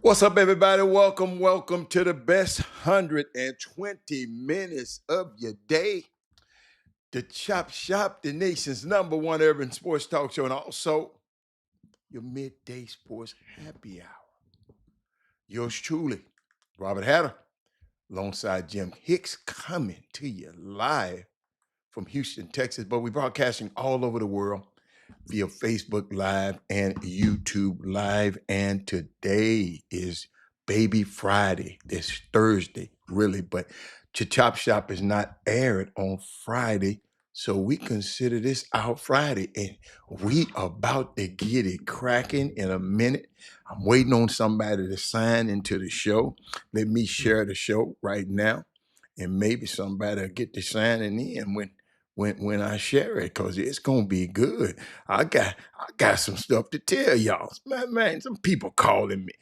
What's up, everybody? Welcome to the best 120 minutes of your day. The Chop Shop, the nation's number one urban sports talk show, and also your midday sports happy hour. Yours truly, Robert Hatter, alongside Jim Hicks, coming to you live from Houston, Texas. But we're broadcasting all over the world via Facebook Live and YouTube Live. And today is Baby Friday. It's Thursday, really, but Chop Shop is not aired on Friday. So we consider this our Friday. And we about to get it cracking in a minute. I'm waiting on somebody to sign into the show. Let me share the show right now. And maybe somebody will get to signing in when I share it, because it's gonna be good. I got some stuff to tell y'all. Man, some people calling me.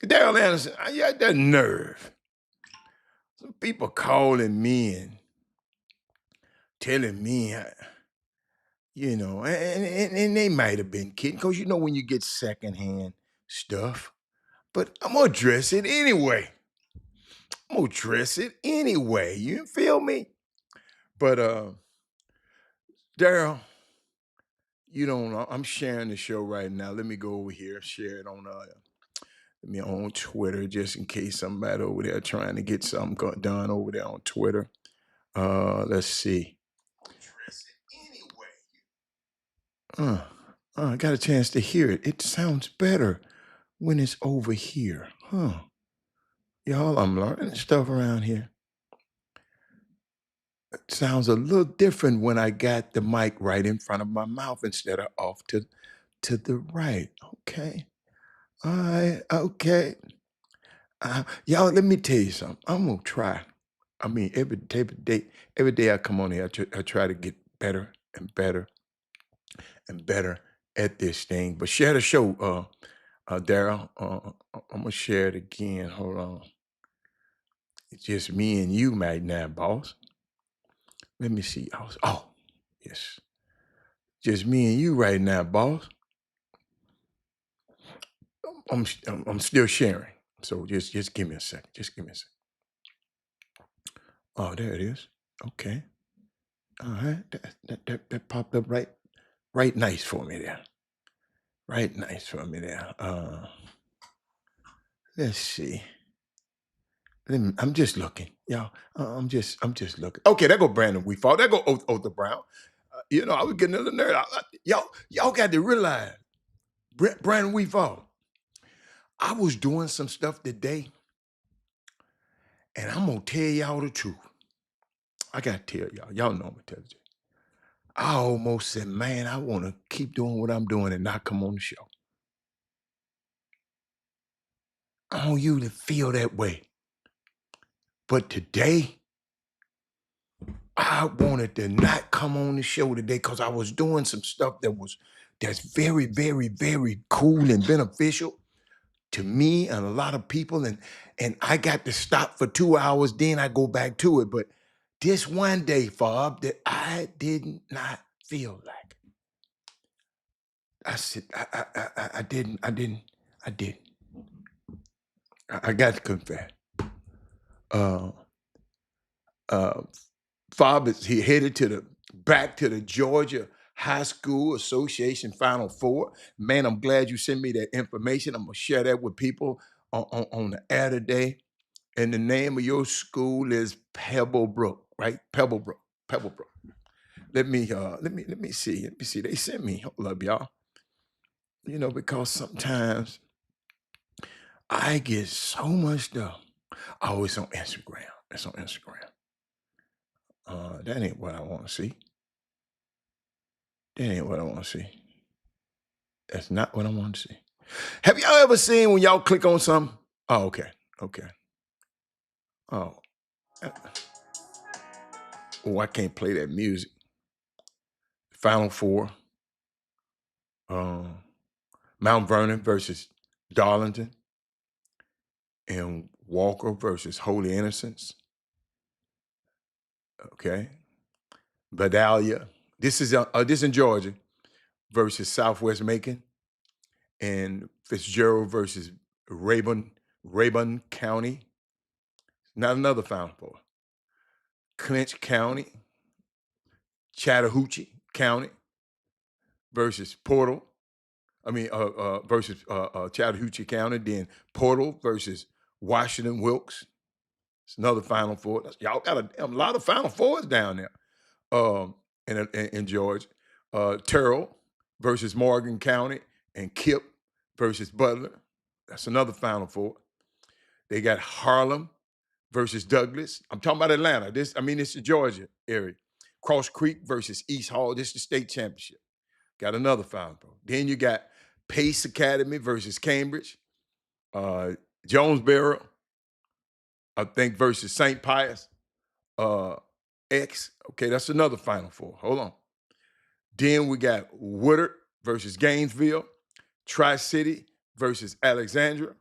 Daryl Anderson, I got that nerve. Some people calling me and telling me, and they might have been kidding, because when you get secondhand stuff. But I'm gonna address it anyway. I'm gonna address it anyway. You feel me? But Daryl, you don't know. I'm sharing the show right now. Let me go over here, share it on Twitter, just in case somebody over there trying to get something done over there on Twitter. Let's see. Address it anyway. I got a chance to hear it. It sounds better when it's over here. Huh. Y'all, I'm learning stuff around here. It sounds a little different when I got the mic right in front of my mouth instead of off to the right. Okay. All right. Okay. Y'all, let me tell you something. I'm gonna try. I mean, every day I come on here, I try to get better and better and better at this thing. But share the show, Daryl. I'm gonna share it again. Hold on. It's just me and you right now, boss. Let me see. Oh, yes. Just me and you right now, boss. I'm still sharing. So just give me a second. Just give me a second. Oh, there it is. Okay. All right. That popped up right nice for me there. Right nice for me there. Let's see. I'm just looking, y'all. I'm just looking. Okay, there go Brandon Weefall. There go Otha Brown. I was getting a little nerd. Y'all got to realize, Brandon Weefall. I was doing some stuff today, and I'm gonna tell y'all the truth. I gotta tell y'all. Y'all know I'm gonna tell you. I almost said, man, I want to keep doing what I'm doing and not come on the show. I want you to feel that way. But today, I wanted to not come on the show today because I was doing some stuff that's very, very, very cool and beneficial to me and a lot of people. And I got to stop for 2 hours, then I go back to it. But this one day, Fob, that I did not feel like. I said, I didn't. I got to confess. Uh, uh, Fob he headed back to the Georgia High School Association Final Four. Man, I'm glad you sent me that information. I'm gonna share that with people on the air today. And the name of your school is Pebblebrook, right? Pebblebrook. Pebblebrook. Let me see. Let me see. They sent me. Hold up, y'all. Because sometimes I get so much stuff. Oh, it's on Instagram. It's on Instagram. That ain't what I want to see. That ain't what I want to see. That's not what I want to see. Have y'all ever seen when y'all click on something? Oh, okay. Okay. Oh. uh, Oh, I can't play that music. Final Four. Um, Mount Vernon versus Darlington. And Walker versus Holy Innocents. Okay. Vidalia. This in Georgia versus Southwest Macon. And Fitzgerald versus Rayburn Rabun County, not another Final Four. Clinch County, Chattahoochee County versus Portal. Versus Chattahoochee County. Then Portal versus Washington Wilkes. It's another Final Four. Y'all got a lot of Final Fours down there in Georgia. Terrell versus Morgan County and Kip versus Butler. That's another Final Four. They got Harlem versus Douglas. I'm talking about Atlanta. It's the Georgia area. Cross Creek versus East Hall. This is the state championship. Got another Final Four. Then you got Pace Academy versus Cambridge. Jonesboro, I think, versus St. Pius. X. Okay, that's another Final Four. Hold on. Then we got Woodard versus Gainesville. Tri-City versus Alexandria.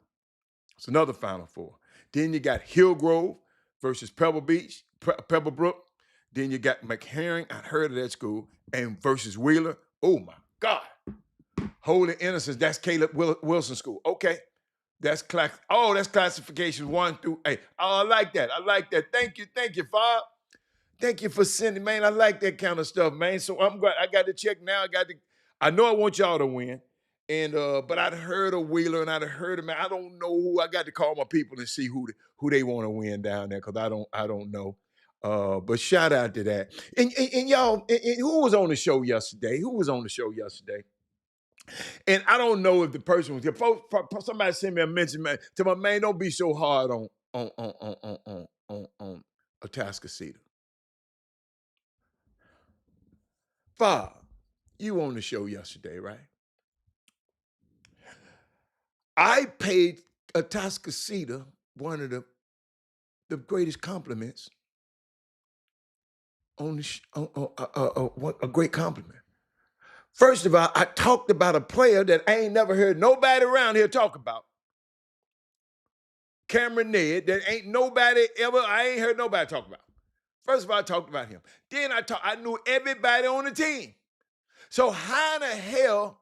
It's another Final Four. Then you got Hillgrove versus Pebblebrook. Then you got McHerring, I heard of that school, and versus Wheeler. Oh my God. Holy Innocents, that's Caleb Wilson School. Okay. That's classification 1 through 8. Oh, I like that. Thank you, Bob. Thank you for sending, man. I like that kind of stuff, man. So I'm glad I got to check now. I know I want y'all to win. And but I'd heard of Wheeler and I'd heard of, man. I don't know who. I got to call my people and see who they want to win down there, because I don't know. But shout out to that. And y'all, who was on the show yesterday? And I don't know if the person was here. Somebody sent me a mention, man. To my man, don't be so hard on Atascocita. Bob, you were on the show yesterday, right? I paid Atascocita one of the greatest compliments on a great compliment. First of all, I talked about a player that I ain't never heard nobody around here talk about. Cameron Ned, that ain't nobody I ain't heard nobody talk about. First of all, I talked about him. Then I knew everybody on the team. So how in the hell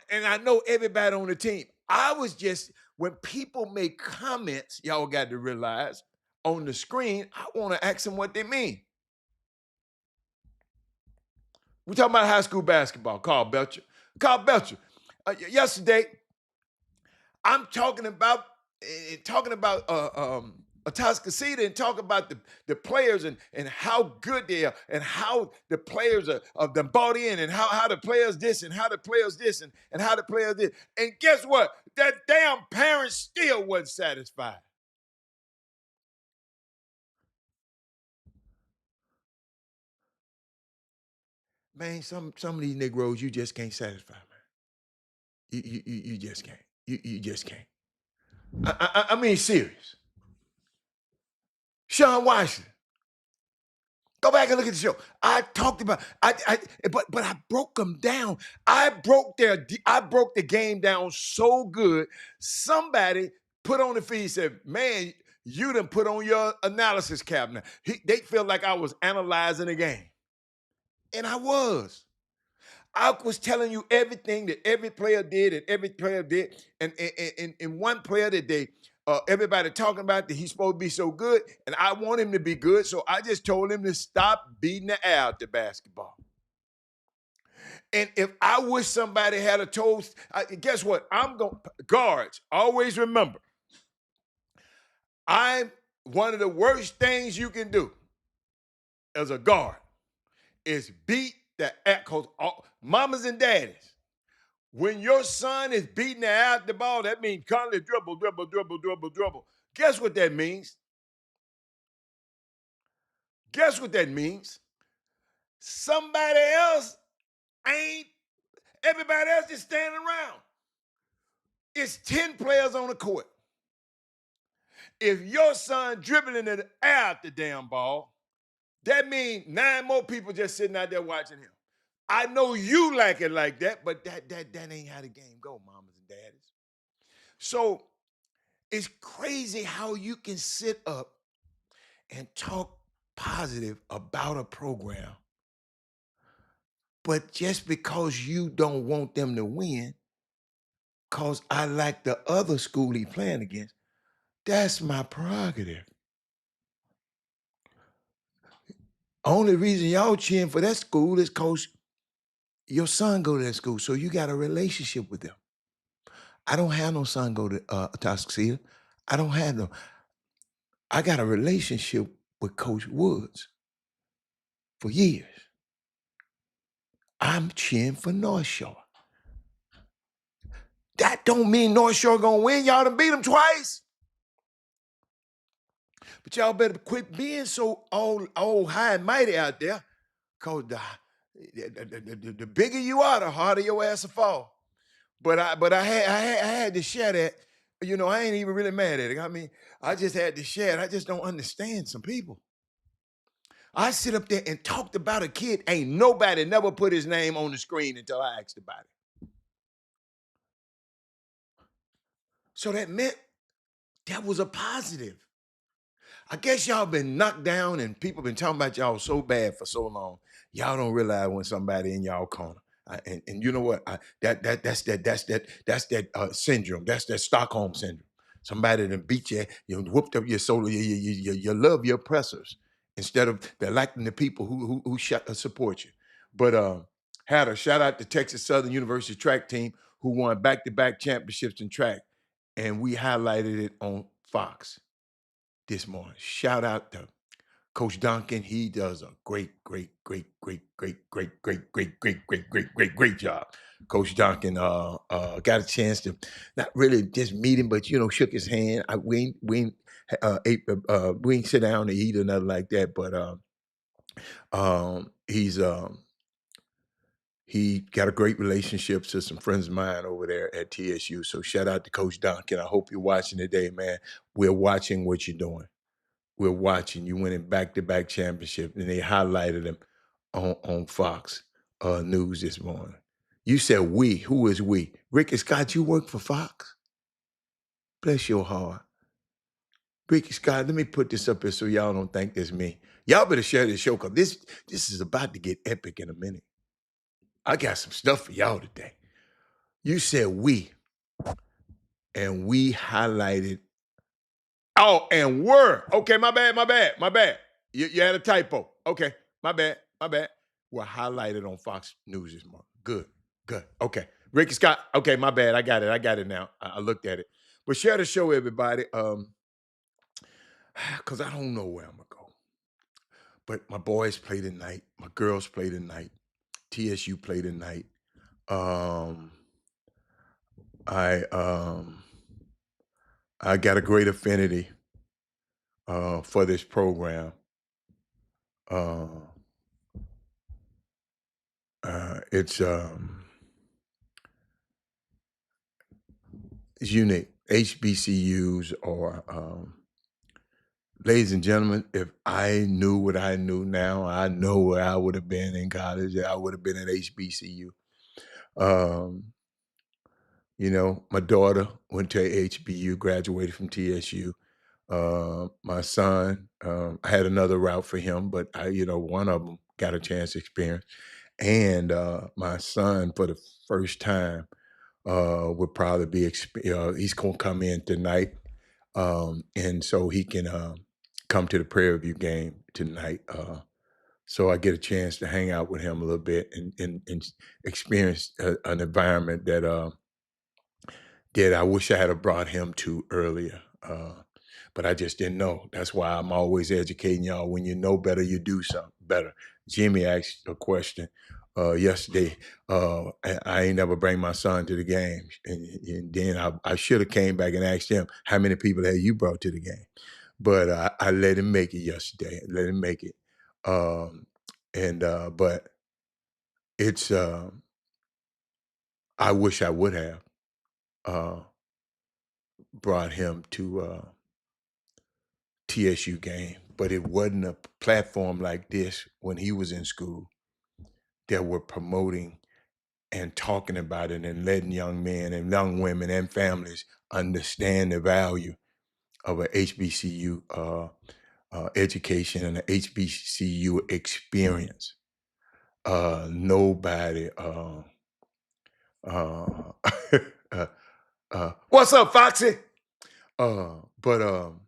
and I know everybody on the team. I was just, when people make comments, y'all got to realize, on the screen, I want to ask them what they mean. We're talking about high school basketball. Carl Belcher. Yesterday, I'm talking about Atascocita and talking about the players and how good they are and how the players are them bought in and how the players this and how the players this and how the players this. And guess what? That damn parent still wasn't satisfied. Man, some of these Negroes, you just can't satisfy, man. You just can't. You just can't. I mean, serious. Sean Washington. Go back and look at the show. I talked about but I broke them down. I broke the game down so good. Somebody put on the feed and said, "Man, you done put on your analysis cabinet." They felt like I was analyzing the game, and I was. I was telling you everything that every player did and one player that everybody talking about that he's supposed to be so good, and I want him to be good, so I just told him to stop beating the air out the basketball. And if I wish somebody had a toast, guess what? Guards, always remember, I'm one of the worst things you can do as a guard is beat the air, because mamas and daddies, when your son is beating the air out the ball, that means constantly dribble. Guess what that means? Somebody else everybody else is standing around. It's 10 players on the court. If your son dribbling the air out the damn ball, that means 9 more people just sitting out there watching him. I know you like it like that, but that ain't how the game go, mamas and daddies. So it's crazy how you can sit up and talk positive about a program, but just because you don't want them to win, because I like the other school he playing against. That's my prerogative. Only reason y'all cheering for that school is because your son go to that school, so you got a relationship with them. I don't have no son go to Tuskegee. I don't have no. I got a relationship with Coach Woods for years. I'm cheering for North Shore. That don't mean North Shore gonna win. Y'all done beat them twice. But y'all better quit being so old high and mighty out there. Cause the bigger you are, the harder your ass will fall. But I had to share that. You know, I ain't even really mad at it. I mean, I just had to share it. I just don't understand some people. I sit up there and talked about a kid. Ain't nobody never put his name on the screen until I asked about it. So that meant that was a positive. I guess y'all been knocked down and people been talking about y'all so bad for so long. Y'all don't realize when somebody in y'all corner. And you know what? That's that syndrome. That's that Stockholm syndrome. Somebody that beat you, you whooped up your soul. You love your oppressors instead of electing the people who support you. But had a shout out to Texas Southern University track team who won back-to-back championships in track, and we highlighted it on Fox this morning. Shout out to Coach Duncan. He does a great job. Coach Duncan got a chance to not really just meet him, but shook his hand. We ain't sit down to eat or nothing like that, but he got a great relationship to some friends of mine over there at TSU. So shout out to Coach Duncan. I hope you're watching today, man. We're watching what you're doing. We're watching you winning back-to-back championship, and they highlighted him on Fox News this morning. You said we. Who is we? Ricky Scott, you work for Fox? Bless your heart. Ricky Scott, let me put this up here so y'all don't think it's me. Y'all better share this show because this is about to get epic in a minute. I got some stuff for y'all today. You said we, and we highlighted. Oh, and were. Okay, my bad. You had a typo. Okay, my bad. Were highlighted on Fox News this morning. Good. Okay. Ricky Scott. Okay, my bad. I got it now. I looked at it. But share the show, everybody. Because I don't know where I'm going to go. But my boys play tonight. My girls play tonight. TSU play tonight. I got a great affinity for this program. It's unique. HBCUs are, ladies and gentlemen, if I knew what I knew now, I know where I would have been in college. I would have been at HBCU. My daughter went to HBU, graduated from TSU. My son, I had another route for him, but one of them got a chance to experience. And my son, for the first time, would probably be, he's going to come in tonight. And so he can come to the Prairie View game tonight. So I get a chance to hang out with him a little bit and experience an environment that I wish I had have brought him to earlier. But I just didn't know. That's why I'm always educating y'all. When you know better, you do something better. Jimmy asked a question yesterday. I ain't never bring my son to the game. And then I should have came back and asked him, how many people have you brought to the game? But I let him make it yesterday. Let him make it. But it's, I wish I would have brought him to TSU game, but it wasn't a platform like this when he was in school that were promoting and talking about it and letting young men and young women and families understand the value of a HBCU education and an HBCU experience. Nobody What's up, Foxy? Uh, but um,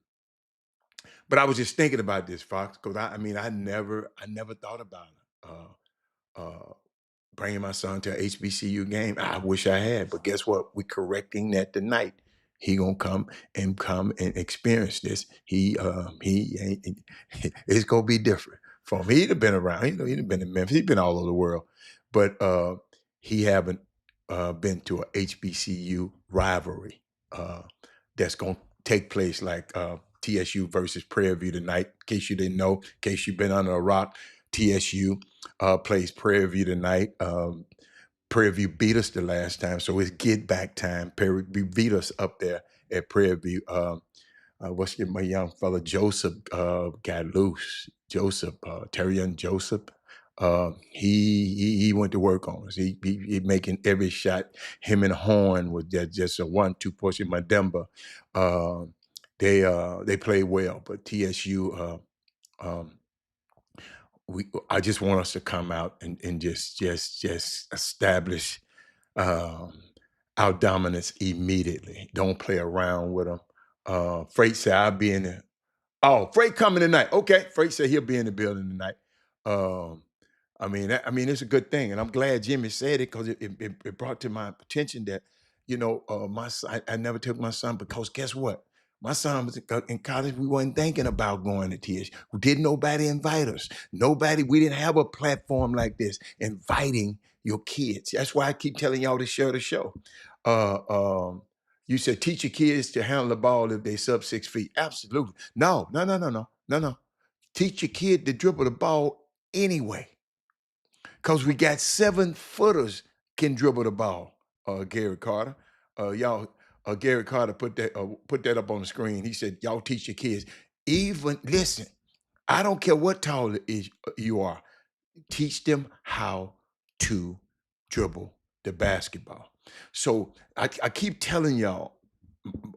but I was just thinking about this, Fox, because I mean, I never thought about it. Bringing my son to a HBCU game. I wish I had, but guess what? We're correcting that tonight. He gonna come and experience this. It's gonna be different for him. He'd have been around. He'd have been in Memphis. He'd been all over the world, but he haven't been to a HBCU rivalry that's gonna take place like TSU versus Prairie View tonight. In case you didn't know, in case you've been under a rock, TSU plays Prairie View tonight. Prairie View beat us the last time, so it's get back time. Prairie View beat us up there at Prairie View. My young fella Joseph got loose. Joseph, Terry Young Joseph. He went to work on us. He making every shot. Him and Horn was just a 1-2 push in my Denver. Uh, they played well, but TSU. Um, I just want us to come out and just establish um, our dominance immediately. Don't play around with them. Freight said I'll be in there. Oh, Freight coming tonight. Okay, Freight said he'll be in the building tonight. Um, I mean, it's a good thing, and I'm glad Jimmy said it because it brought to my attention that my son. I never took my son because guess what? My son was in college. We wasn't thinking about going to TSU. Didn't nobody invite us? Nobody. We didn't have a platform like this inviting your kids. That's why I keep telling y'all to share the show. Uh, um, you said teach your kids to handle the ball if they sub 6 feet. Absolutely. No, no, no, no, no, no, no. Teach your kid to dribble the ball anyway. Because we got 7-footers can dribble the ball, Gary Carter. Gary Carter put that up on the screen. He said, y'all teach your kids. Even listen, I don't care what tall you are, teach them how to dribble the basketball. So I keep telling y'all,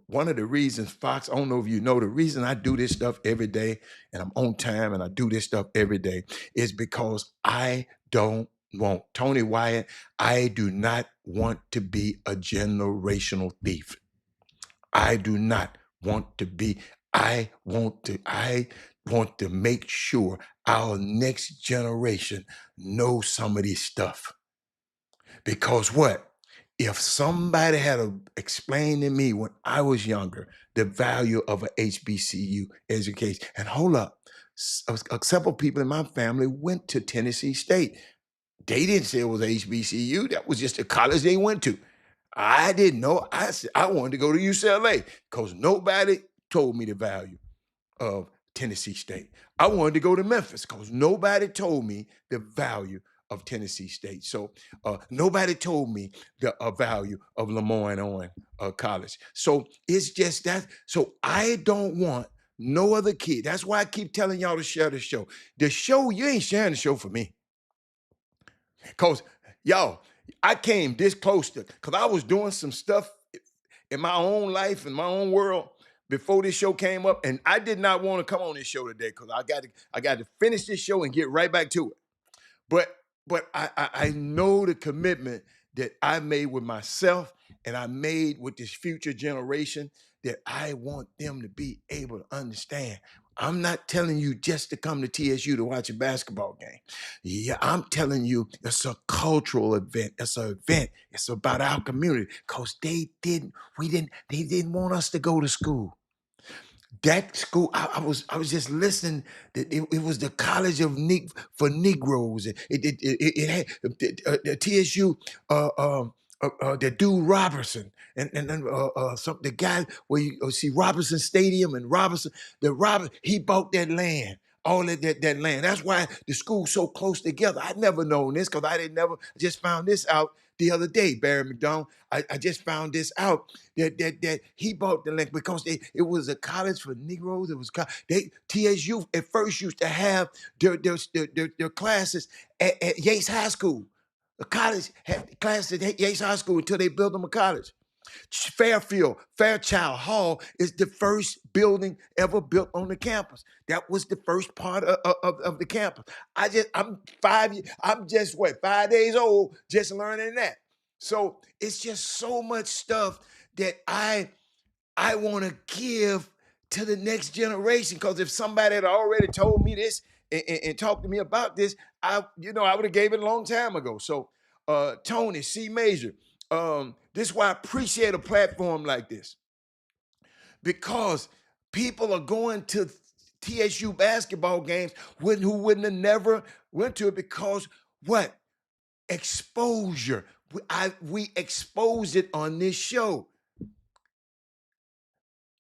one of the reasons, Fox, I don't know if you know, the reason I do this stuff every day and I'm on time and I do this stuff every day is because I don't want, Tony Wyatt, I do not want to be a generational thief. I do not want to be, I want to make sure our next generation knows some of this stuff. Because what? If somebody had explained to me when I was younger the value of an HBCU education, and hold up, several people in my family went to Tennessee State. They didn't say it was HBCU. That was just a college they went to. I didn't know. I said I wanted to go to UCLA because nobody told me the value of Tennessee State. I wanted to go to Memphis because nobody told me the value of Tennessee State. So nobody told me the value of Lemoyne Owen College. So it's just that. So I don't want no other kid. That's why I keep telling y'all to share the show. The show, you ain't sharing the show for me. Because y'all, I came this close to, because I was doing some stuff in my own life, in my own world, before this show came up, and I did not want to come on this show today because I got to finish this show and get right back to it. But but I know the commitment that I made with myself and I made with this future generation that I want them to be able to understand. I'm not telling you just to come to TSU to watch a basketball game. Yeah, I'm telling you it's a cultural event. It's an event. It's about our community because they didn't want us to go to school. That school, I was just listening. That it was the College for Negroes. It had the TSU, the dude Robertson, and some the guy where you see Robinson Stadium and he bought that land. All that land. That's why the school's so close together. I never known this because I just found this out the other day, Barry McDonald. I just found this out that he bought the land because it was a college for Negroes. It was TSU at first used to have their classes at Yates High School. The college had classes at Yates High School until they built them a college. Fairchild Hall is the first building ever built on the campus. That was the first part of the campus. I'm just what, 5 days old, just learning that. So it's just so much stuff that I want to give to the next generation. Because if somebody had already told me this and talked to me about this, I would have gave it a long time ago. So Tony, C Major, this is why I appreciate a platform like this, because people are going to TSU basketball games who wouldn't have never went to it, because what? Exposure. We exposed it on this show.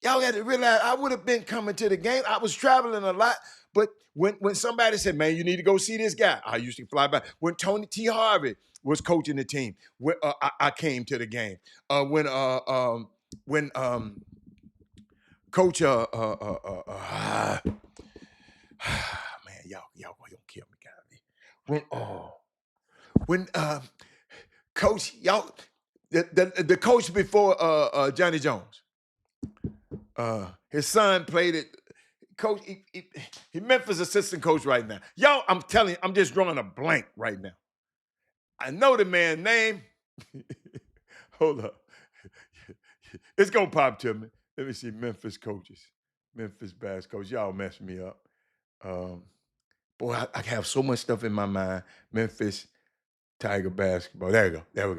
Y'all got to realize I would have been coming to the game. I was traveling a lot, but when somebody said, "Man, you need to go see this guy," I used to fly by. When Tony T. Harvey was coaching the team, I came to the game. When Coach man, y'all gonna kill me, guys. When Coach, y'all, the coach before Johnny Jones, his son played it. Coach, he Memphis assistant coach right now. Y'all, I'm telling you, I'm just drawing a blank right now. I know the man's name. Hold up. It's gonna pop to me. Let me see. Memphis coaches. Memphis basketball coach. Y'all mess me up. Boy, I have so much stuff in my mind. Memphis Tiger basketball. There you go. There we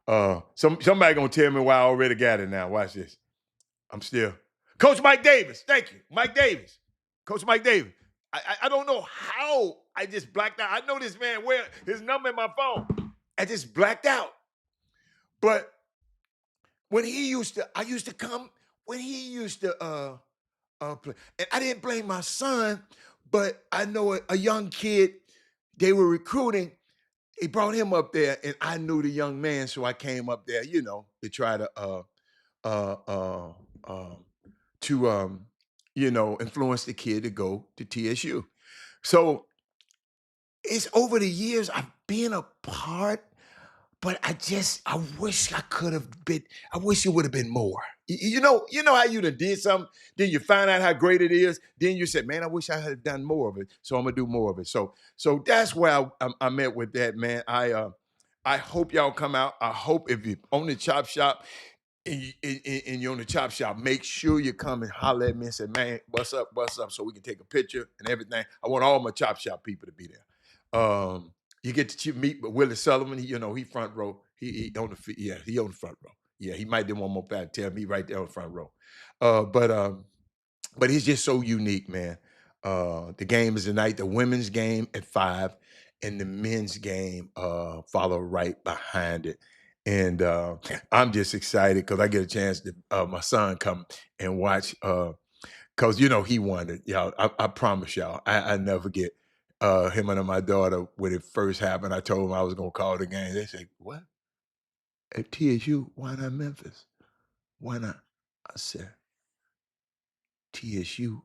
go. Somebody gonna tell me why I already got it now. Watch this. I'm still Coach Mike Davis. Thank you, Mike Davis. Coach Mike Davis. I don't know how I just blacked out. I know this man where his number in my phone. I just blacked out. But when I used to come when he used to play, and I didn't blame my son, but I know a young kid they were recruiting. He brought him up there, and I knew the young man, so I came up there, to try to influence the kid to go to TSU. So it's over the years I've been a part, but I wish I could have been. I wish it would have been more. You know how you done did something, then you find out how great it is, then you said, "Man, I wish I had done more of it." So I'm gonna do more of it. So that's where I'm at with that, man. I hope y'all come out. I hope if you own the Chop Shop and you're on the Chop Shop, make sure you come and holler at me and say, "Man, what's up, so we can take a picture and everything." I want all my Chop Shop people to be there. You get to meet with Willie Sullivan. He front row. He on the front row. Yeah, he might do one more back. Tell me right there on the front row. But he's just so unique, man. The game is tonight. The women's game at 5, and the men's game follow right behind it. And I'm just excited because I get a chance to my son come and watch. Because he wanted y'all. I promise y'all, I never forget him and my daughter when it first happened. I told them I was gonna call the game. They said, "What? At TSU? Why not Memphis? Why not?" I said, "TSU.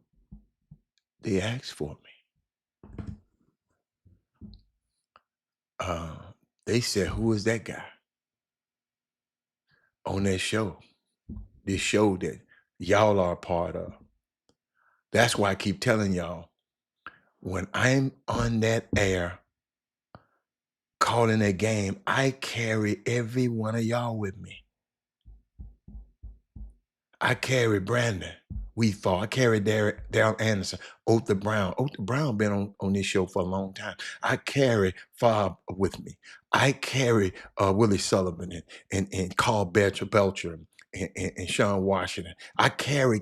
They asked for me." They said, "Who is that guy on that show? This show that y'all are a part of." That's why I keep telling y'all, when I'm on that air calling that game, I carry every one of y'all with me. I carry Brandon Weedfall. I carry Daryl Anderson, Otha Brown. Otha Brown been on this show for a long time. I carry Fob with me. I carry Willie Sullivan and Carl Belcher and Sean Washington. I carry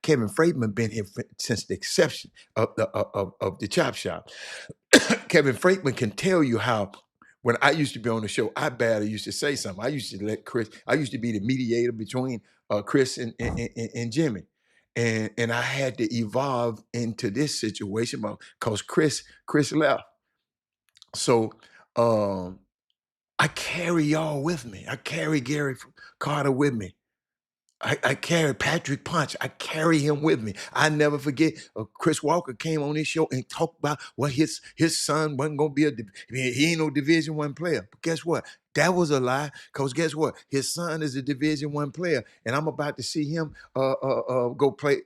Kevin Freitman, been here since the inception of the Chop Shop. Kevin Freitman can tell you how when I used to be on the show, I barely used to say something. I used to let Chris, I used to be the mediator between Chris and Jimmy. And I had to evolve into this situation because Chris left. So I carry y'all with me. I carry Gary Carter with me. I carry Patrick Punch. I carry him with me. I never forget. Chris Walker came on this show and talked about his son wasn't gonna be he ain't no Division I player. But guess what? That was a lie. Cause guess what? His son is a Division I player, and I'm about to see him go play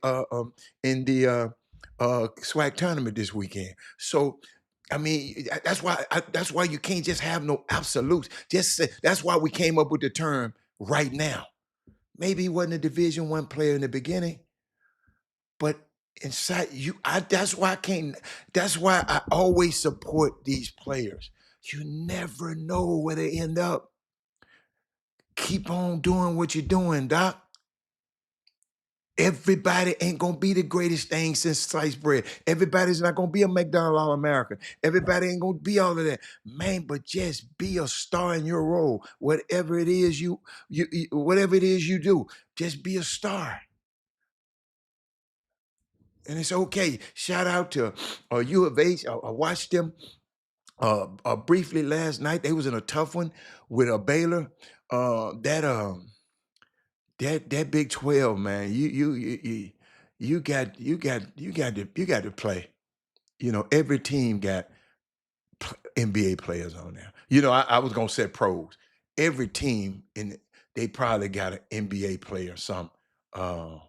in the SWAC tournament this weekend. So. I mean, that's why you can't just have no absolutes. Just say, that's why we came up with the term right now. Maybe he wasn't a Division I player in the beginning, but inside you, that's why I can't. That's why I always support these players. You never know where they end up. Keep on doing what you're doing, Doc. Everybody ain't gonna be the greatest thing since sliced bread. Everybody's not gonna be a McDonald All American. Everybody ain't gonna be all of that, man. But just be a star in your role, whatever it is whatever it is you do. Just be a star, and it's okay. Shout out to U of H. I watched them briefly last night. They was in a tough one with a Baylor. That Big 12, man. You got to play. Every team got NBA players on there. I was gonna say pros. Every team they probably got an NBA player or something. Uh,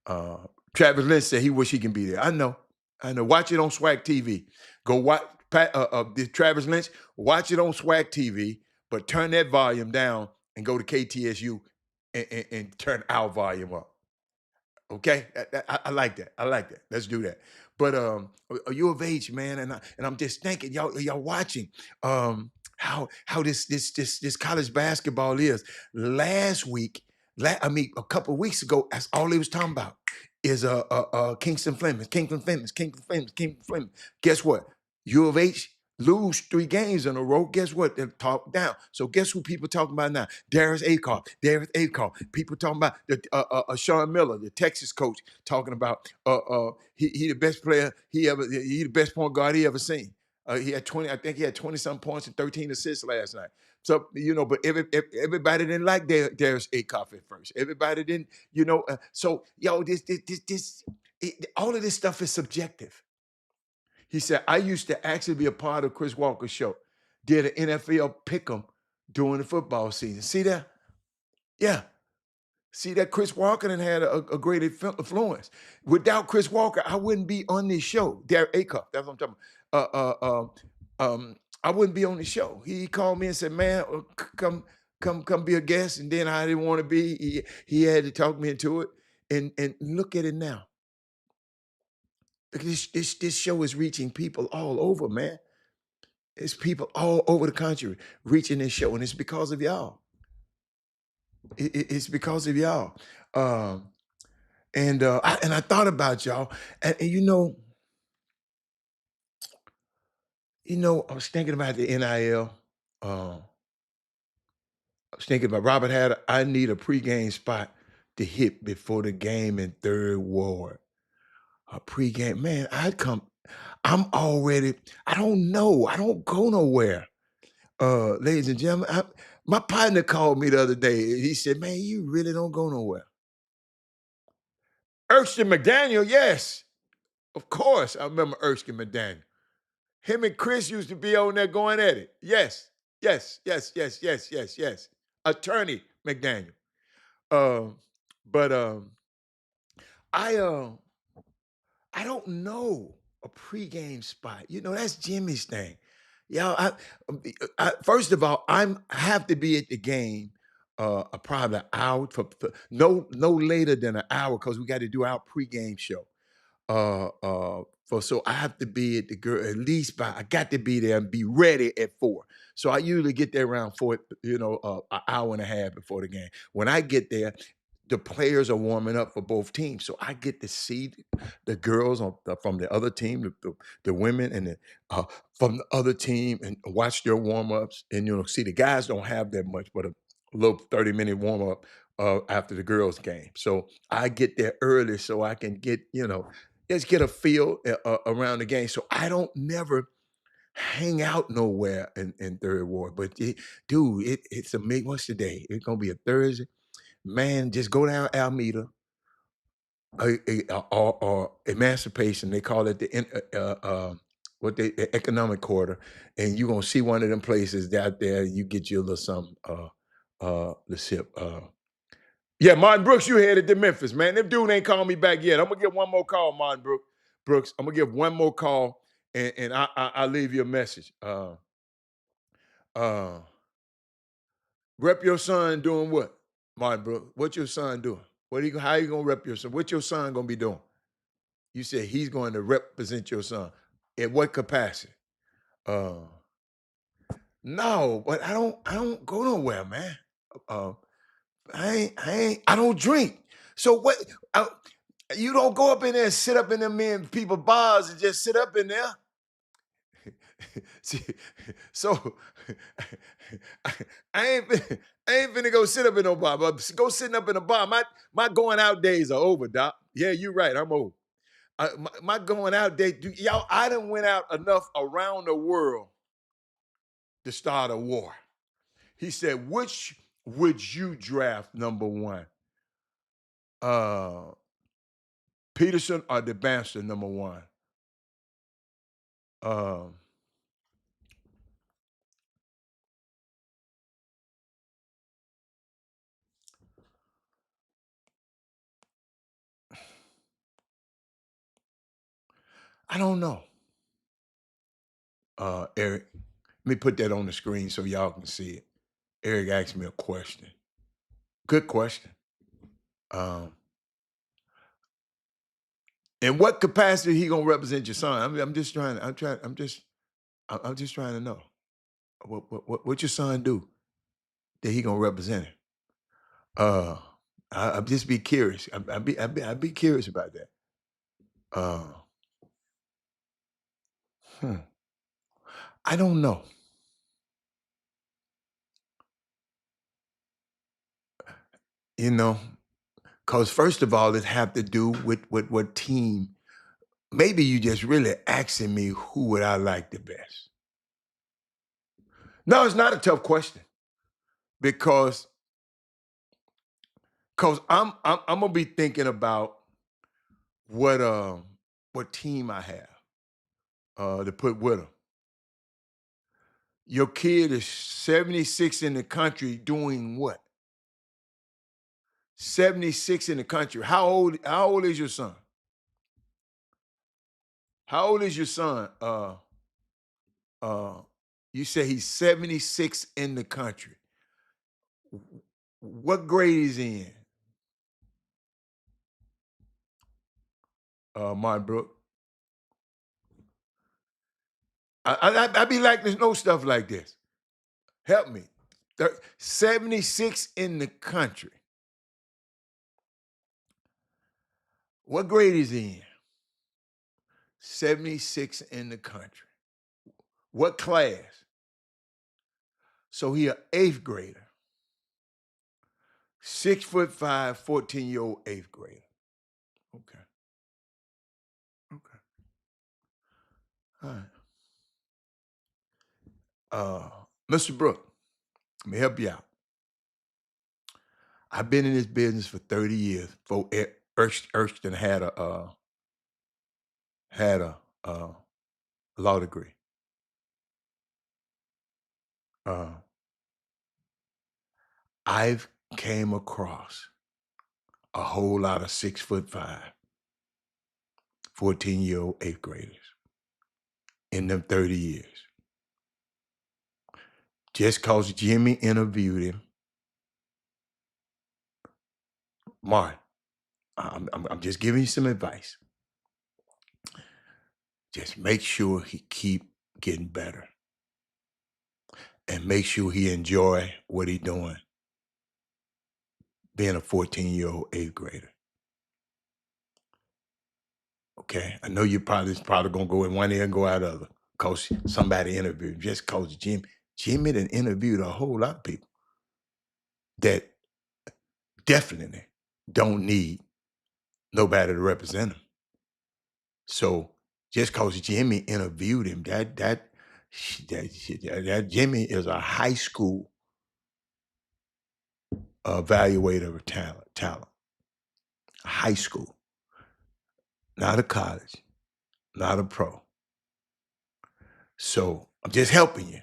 uh, Travis Lynch said he wish he can be there. I know. Watch it on Swag TV. Go watch Travis Lynch. Watch it on Swag TV, but turn that volume down and go to KTSU and turn our volume up. Okay, I like that. I like that. Let's do that. But U of H, man, and I'm just thinking, y'all watching how this college basketball is. Last week, a couple of weeks ago, that's all they was talking about is Kingston Fleming, Kingston Fleming, Kingston Fleming, Kingston Fleming. Guess what? U of H lose 3 games in a row. Guess what? They're talked down. So guess who people talking about now? Darius Acar. People talking about the Sean Miller, the Texas coach, talking about he the best player he the best point guard he ever seen. He had 20, I think he had 20 some points and 13 assists last night. So, but everybody didn't like Darius Acar at first. Everybody didn't, so all of this stuff is subjective. He said, I used to actually be a part of Chris Walker's show. Did an NFL pick'em during the football season. See that? Yeah. See that Chris Walker done had a great influence. Without Chris Walker, I wouldn't be on this show. Derek Acuff, that's what I'm talking about. I wouldn't be on the show. He called me and said, "Man, come be a guest." And then I didn't want to be. He had to talk me into it. And look at it now. This show is reaching people all over, man. It's people all over the country reaching this show, and it's because of y'all. It's because of y'all. Um, and I thought about y'all, and I was thinking about the NIL. I was thinking about Robert had. I need a pregame spot to hit before the game in Third Ward. A pregame, man. I'd come. I'm already. I don't know. I don't go nowhere. Ladies and gentlemen, my partner called me the other day. He said, "Man, you really don't go nowhere." Erskine McDaniel, yes, of course. I remember Erskine McDaniel. Him and Chris used to be on there going at it. Yes, yes, yes, yes, yes, yes, yes. Attorney McDaniel. Um, but I I don't know a pregame spot. That's Jimmy's thing. First of all, I have to be at the game probably an hour for no later than an hour because we got to do our pregame show. For so I have to be at the girl at least by I got to be there and be ready at 4. So I usually get there around 4, an hour and a half before the game. When I get there, the players are warming up for both teams, so I get to see the girls from the other team, the women, and from the other team, and watch their warm ups. And see the guys don't have that much, but a little 30-minute warm up after the girls' game. So I get there early so I can get just get a feel around the game. So I don't never hang out nowhere in Third Ward. But dude, it's a what's the day? It's gonna be a Thursday. Man, just go down Alameda or Emancipation. They call it the economic quarter, and you're gonna see one of them places out there. You get you a little something. The sip. Yeah, Martin Brooks, you headed to Memphis, man. Them dude ain't called me back yet. I'm gonna give one more call, Martin Brooks. I'm gonna give one more call, and I'll leave you a message. Uh, Rep your son doing what? Martin Brooks, what your son doing? How you gonna rep your son? What your son gonna be doing? You said he's going to represent your son. In what capacity? Uh no, but I don't go nowhere, man. Uh I don't drink. So what you don't go up in there and sit up in them men people bars and just sit up in there. See, so I, I ain't finna go sit up in no bar, but go sitting up in a bar. My going out days are over, Doc. Yeah, you're right. I'm old. My going out day, y'all. I done went out enough around the world to start a war. He said, "Which would you draft number one? Uh, Peterson or the Bamster number one?" Um, I don't know. Eric, let me put that on the screen so y'all can see it. Eric asked me a question. Good question. Um, in what capacity he gonna represent your son? I'm just trying. I'm just trying to know what your son do that he gonna represent him. Uh, I'd just be curious. I'd be curious about that. Uh, hmm. I don't know. You know, because first of all, it have to do with what team. Maybe you just really asking me who would I like the best. No, it's not a tough question because I'm gonna be thinking about what what team I have to put with them. Your kid is 76 in the country doing what? 76 in the country. How old is your son? How old is your son? Uh you say he's 76 in the country. What grade is he in? Martin Brook. I be like to know stuff like this. Help me. 76 in the country. What grade is he in? 76 in the country. What class? So he an eighth grader. 6'5", 14-year-old eighth grader. Okay. Okay. All right. Mr. Brook, let me help you out. I've been in this business for 30 years. Before Erskine had a law degree. Uh, I've came across a whole lot of 6'5", 14-year-old eighth graders in them 30 years. Just cause Jimmy interviewed him, Martin, I'm just giving you some advice. Just make sure he keep getting better and make sure he enjoy what he doing, being a 14-year-old eighth grader. Okay, I know you probably gonna go in one ear and go out the other, cause somebody interviewed him. Just cause Jimmy done interviewed a whole lot of people that definitely don't need nobody to represent him. So just cause Jimmy interviewed him, that Jimmy is a high school evaluator of talent, high school, not a college, not a pro. So I'm just helping you.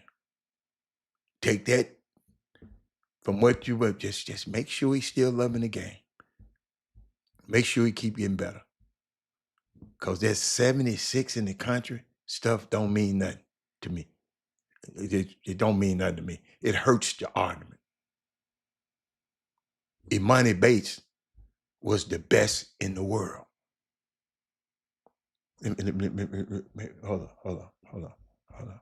Take that from what you were. Just make sure he's still loving the game. Make sure he keep getting better. Cause there's 76 in the country. Stuff don't mean nothing to me. It don't mean nothing to me. It hurts the argument. Imani Bates was the best in the world. Hold on, hold on, hold on, hold on.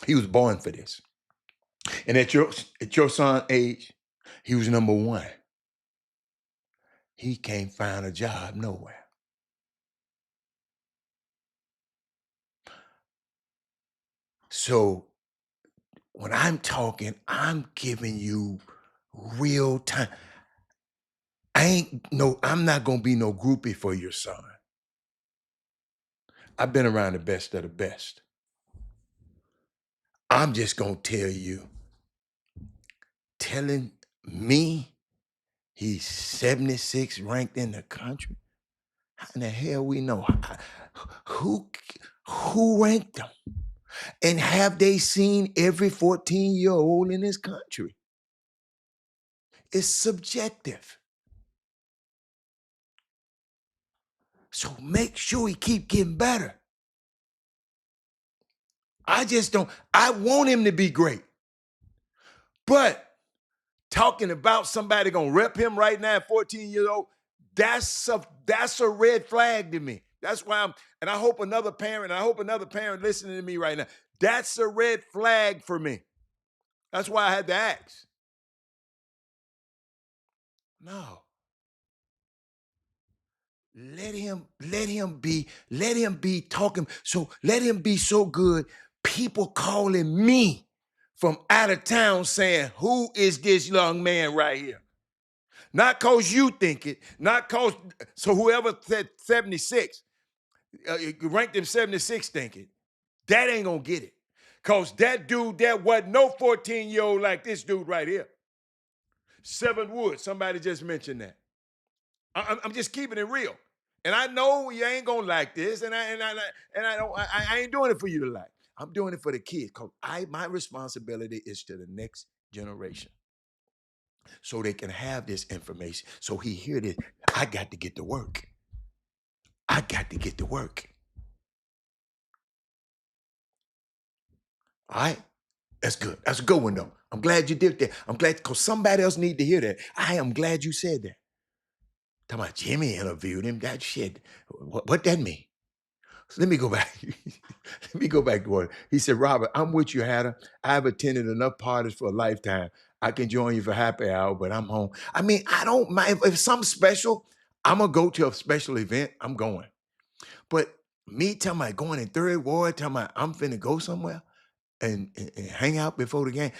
He was born for this. And at your son's age, he was number one. He can't find a job nowhere. So when I'm talking, I'm giving you real time. I'm not gonna be no groupie for your son. I've been around the best of the best. I'm just gonna tell you, telling me he's 76 ranked in the country. How in the hell we know? Who ranked them? And have they seen every 14-year-old in this country? It's subjective. So make sure he keep getting better. I want him to be great. But talking about somebody gonna rep him right now at 14 years old, that's a red flag to me. That's why I hope another parent listening to me right now, that's a red flag for me. That's why I had to ask. No. Let him be talking. So let him be so good. People calling me from out of town saying, who is this young man right here? Not cause you think it, not cause, so whoever said 76, ranked him 76 thinking, that ain't gonna get it. Cause that dude, there wasn't no 14-year-old like this dude right here. Seven Woods, somebody just mentioned that. I'm just keeping it real. And I know you ain't gonna like this, and I ain't doing it for you to like. I'm doing it for the kids, because my responsibility is to the next generation. So they can have this information. So he hear this. I got to get to work. I got to get to work. All right? That's good. That's a good one, though. I'm glad you did that. I'm glad, because somebody else need to hear that. I am glad you said that. Talking about Jimmy interviewed him. That shit. What that mean? So let me go back. Let me go back to what he said. Robert, I'm with you, Hatter. I've attended enough parties for a lifetime. I can join you for happy hour, but I'm home. I mean, I don't mind if something special. I'm gonna go to a special event. I'm going. But me talking about going in third ward, talking about I'm finna go somewhere and hang out before the game.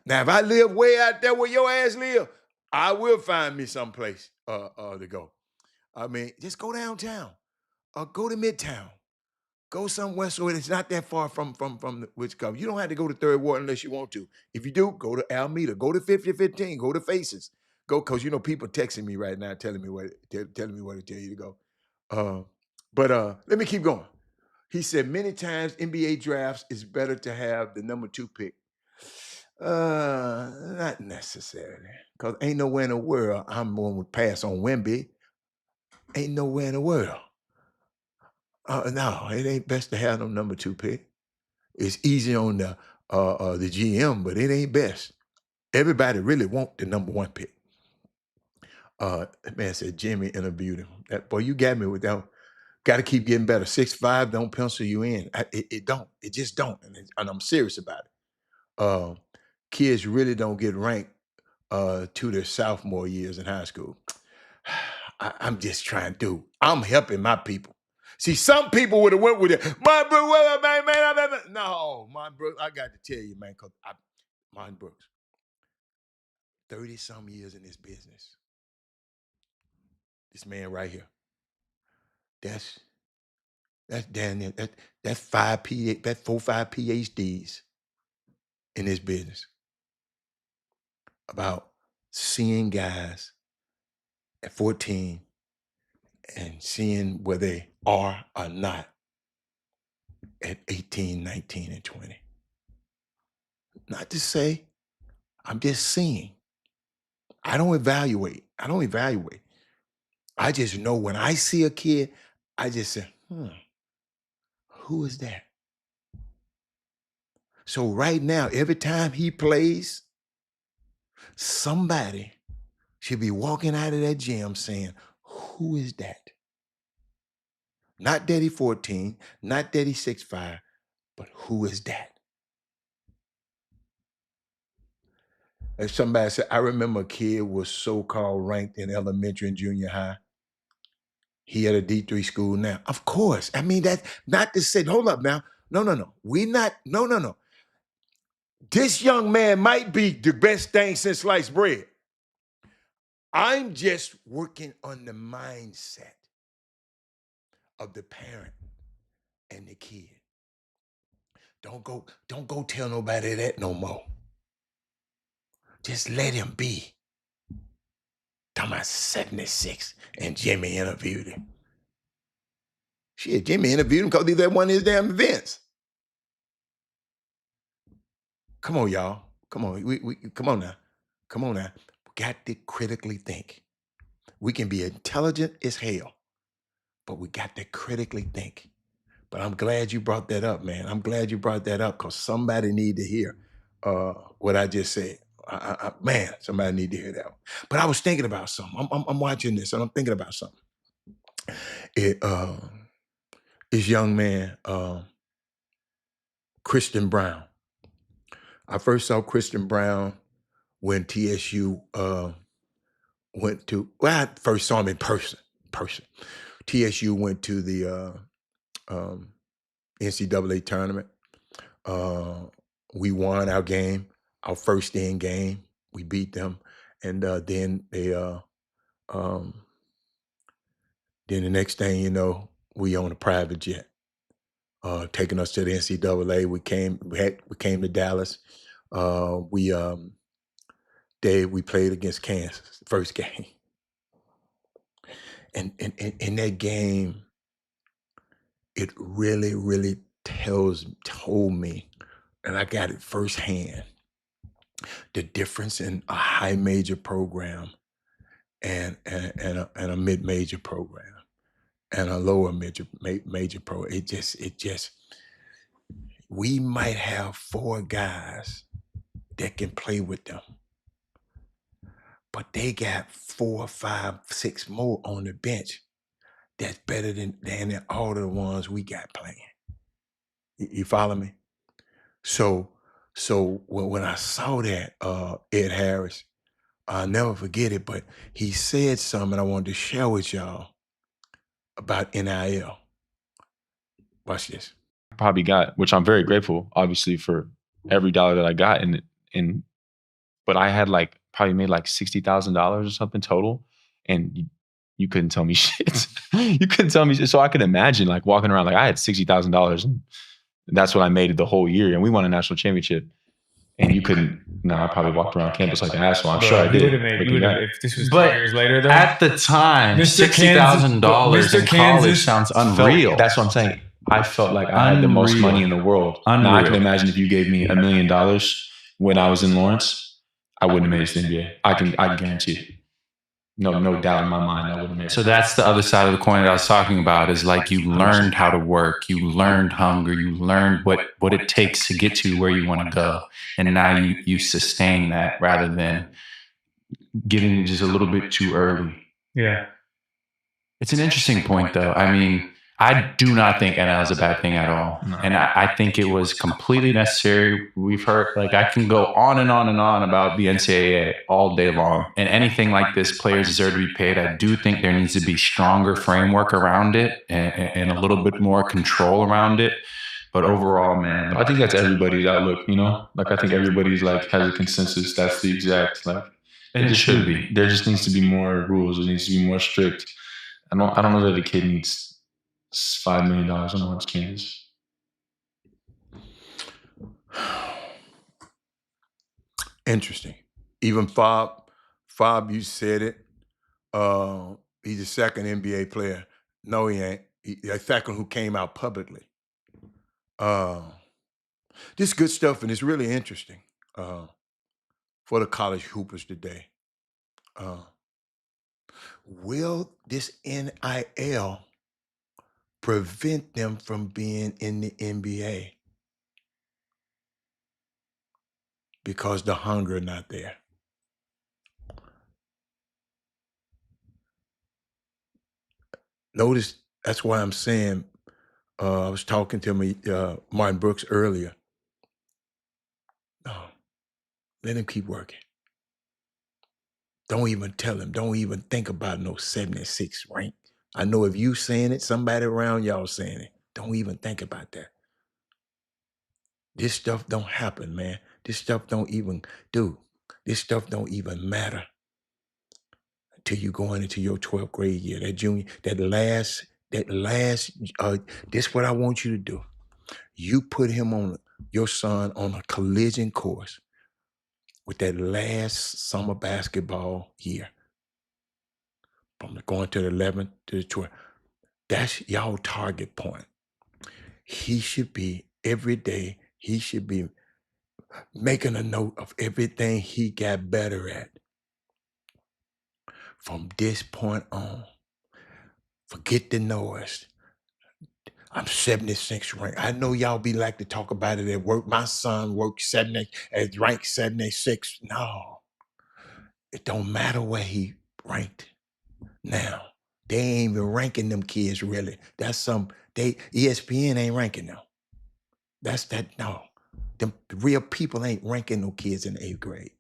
Now, if I live way out there where your ass live, I will find me someplace to go. I mean, just go downtown or go to Midtown. Go somewhere so it's not that far from the which cover. You don't have to go to Third Ward unless you want to. If you do, go to Alameda, go to 5015, go to Faces. Go, because people texting me right now telling me where to tell you to go. But let me keep going. He said many times NBA drafts is better to have the number 2 pick. Not necessarily. Because ain't nowhere in the world I'm going to pass on Wemby. Ain't nowhere in the world. No, it ain't best to have no number 2 pick. It's easy on the GM, but it ain't best. Everybody really want the number 1 pick. That man said Jimmy interviewed him. That boy, you got me with that. Got to keep getting better. 6'5" don't pencil you in. It don't. It just don't. And I'm serious about it. Kids really don't get ranked to their sophomore years in high school. I'm just trying to. I'm helping my people. See, some people would have went with it. My Brooks, man. No, my Brooks, I got to tell you, man, because Mon Brooks, 30-some years in this business. This man right here. That's damn near that's 5 PhDs in this business about seeing guys at 14 and seeing where they are or not at 18, 19, and 20. Not to say, I'm just seeing. I don't evaluate. I just know when I see a kid, I just say, who is that? So right now, every time he plays, somebody should be walking out of that gym saying, who is that? Not Daddy 14, not Daddy 6'5", but who is that? As somebody said, I remember a kid was so-called ranked in elementary and junior high. He at a D3 school now. Of course. I mean, that's not to say, hold up now. No. No. This young man might be the best thing since sliced bread. I'm just working on the mindset of the parent and the kid. Don't go tell nobody that no more. Just let him be. Talking about 76 and Jimmy interviewed him. Shit, Jimmy interviewed him because he was at one of his damn events. Come on, y'all. Come on. We come on now. Come on now. We got to critically think. We can be intelligent as hell, but we got to critically think. But I'm glad you brought that up, man. I'm glad you brought that up because somebody need to hear what I just said. Man, somebody need to hear that one. But I was thinking about something. I'm watching this and I'm thinking about something. This young man, Christian Brown. I first saw Christian Brown when TSU went to, well, I first saw him in person. TSU went to the NCAA tournament. We won our game, our first day in game. We beat them. And then the next thing you know, we on a private jet, taking us to the NCAA. We came to Dallas. We played against Kansas, first game. And in that game, it really, really told me, and I got it firsthand, the difference in a high major program and a mid-major program and a lower major program. It just, we might have 4 guys that can play with them, but they got 4, 5, 6 more on the bench that's better than all the ones we got playing. You follow me? So when I saw that, Ed Harris, I'll never forget it, but he said something I wanted to share with y'all about NIL. Watch this. Probably got, which I'm very grateful, obviously, for every dollar that I got but I had probably made $60,000 or something total, and you couldn't tell me shit. You couldn't tell me shit. So I could imagine walking around I had $60,000 and that's what I made the whole year, and we won a national championship. And you couldn't. No, I probably walked around campus like an asshole. I'm sure I did. If this was 2 years later, though. At the time, $60,000 in college sounds unreal. That's what I'm saying. I felt like I had the most money in the world. Now I can imagine if you gave me $1 million when I was in Lawrence, I wouldn't have made it to the NBA. I can guarantee it. No doubt in my mind I wouldn't have made it. So that's the other side of the coin that I was talking about, is you learned how to work, you learned hunger, you learned what it takes to get to where you want to go. And now you sustain that rather than getting it just a little bit too early. Yeah. It's an interesting point, though. I mean, I do not think NIL is a bad thing at all. No. And I think it was completely necessary. We've heard, I can go on and on and on about the NCAA all day long. And anything like this, players deserve to be paid. I do think there needs to be stronger framework around it and a little bit more control around it. But overall, man, I think that's everybody's outlook, I think everybody's has a consensus. That's the exact, and it should be. There just needs to be more rules. It needs to be more strict. I don't know that a kid needs $5 million on Lawrence, Kansas. Interesting. Even Fob, you said it. He's the second NBA player. No, he ain't. The second who came out publicly. This good stuff, and it's really interesting for the college hoopers today. Will this NIL prevent them from being in the NBA? because the hunger not there. Notice that's why I'm saying, I was talking to Martin Brooks earlier. No, let him keep working. Don't even tell him. Don't even think about no 76 rank. I know if you saying it, somebody around y'all saying it. Don't even think about that. This stuff don't happen, man. This stuff don't even this stuff don't even matter until you going into your 12th grade year. That junior, this what I want you to do. You put your son on a collision course with that last summer basketball year. From going to the 11th to the 12th. That's y'all target point. He should be every day, he should be making a note of everything he got better at. From this point on, forget the noise. I'm 76 ranked. I know y'all be like to talk about it at work. My son worked ranked 76. No, it don't matter where he ranked now. They ain't even ranking them kids really. ESPN ain't ranking them. No. The real people ain't ranking no kids in the 8th grade.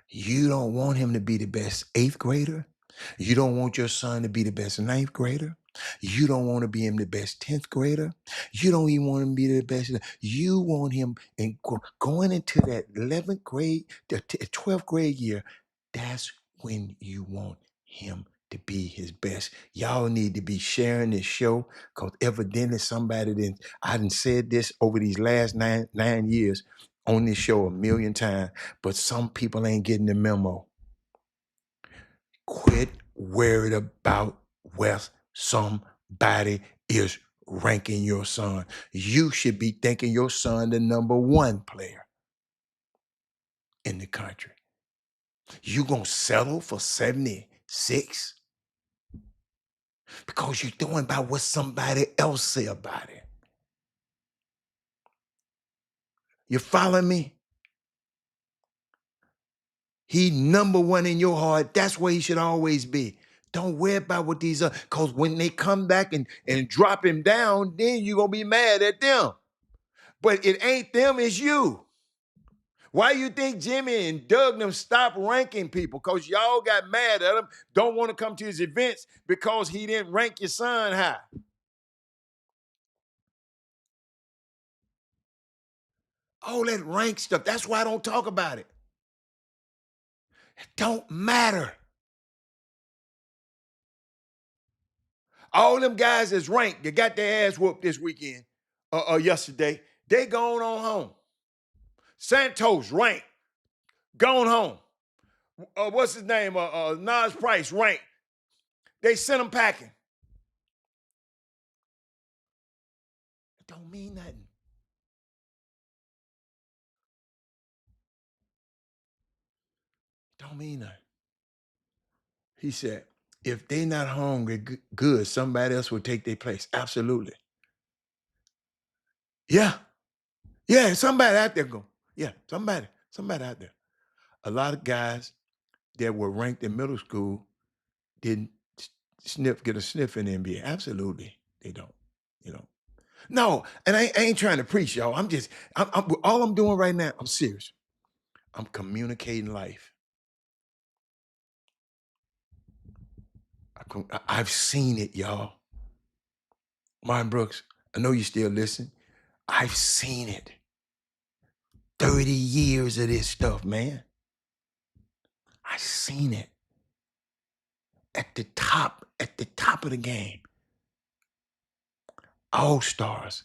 You don't want him to be the best 8th grader. You don't want your son to be the best 9th grader. You don't want to be him the best 10th grader. You don't even want him to be the best. You want him going into that 11th grade, the 12th grade year. That's when you want him to be his best. Y'all need to be sharing this show because evidently I done said this over these last nine years on this show a million times, but some people ain't getting the memo. Quit worried about where somebody is ranking your son. You should be thinking your son the number 1 player in the country. You gonna settle for 76 because you're doing about what somebody else say about it. You follow me? He number 1 in your heart. That's where he should always be. Don't worry about what these are, because when they come back and drop him down, then you're going to be mad at them. But it ain't them, it's you. Why you think Jimmy and Doug them stopped ranking people? Because y'all got mad at him, don't want to come to his events because he didn't rank your son high. All that rank stuff, that's why I don't talk about it. It don't matter. All them guys that's ranked, they got their ass whooped this weekend, yesterday. They gone on home. Santos ranked, gone home. What's his name? Nas Price ranked. They sent him packing. It don't mean nothing. Don't mean nothing. He said, if they not hungry good, somebody else will take their place. Absolutely. Yeah. Yeah, somebody out there go. Yeah, somebody out there. A lot of guys that were ranked in middle school didn't get a sniff in the NBA. Absolutely. They don't. You know. No, and I ain't trying to preach, y'all. All I'm doing right now, I'm serious. I'm communicating life. I've seen it, y'all. Martin Brooks, I know you still listen. I've seen it. 30 years of this stuff, man. I've seen it. At the top of the game. All-stars,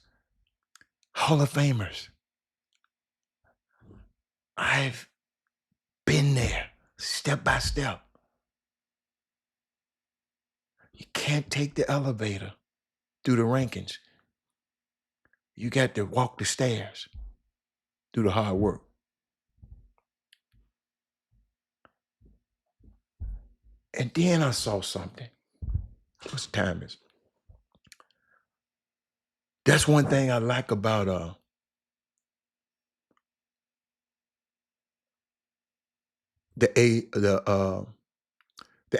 Hall of Famers. I've been there, step by step. You can't take the elevator through the rankings. You got to walk the stairs, do the hard work. And then I saw something. What's the time is? That's one thing I like about the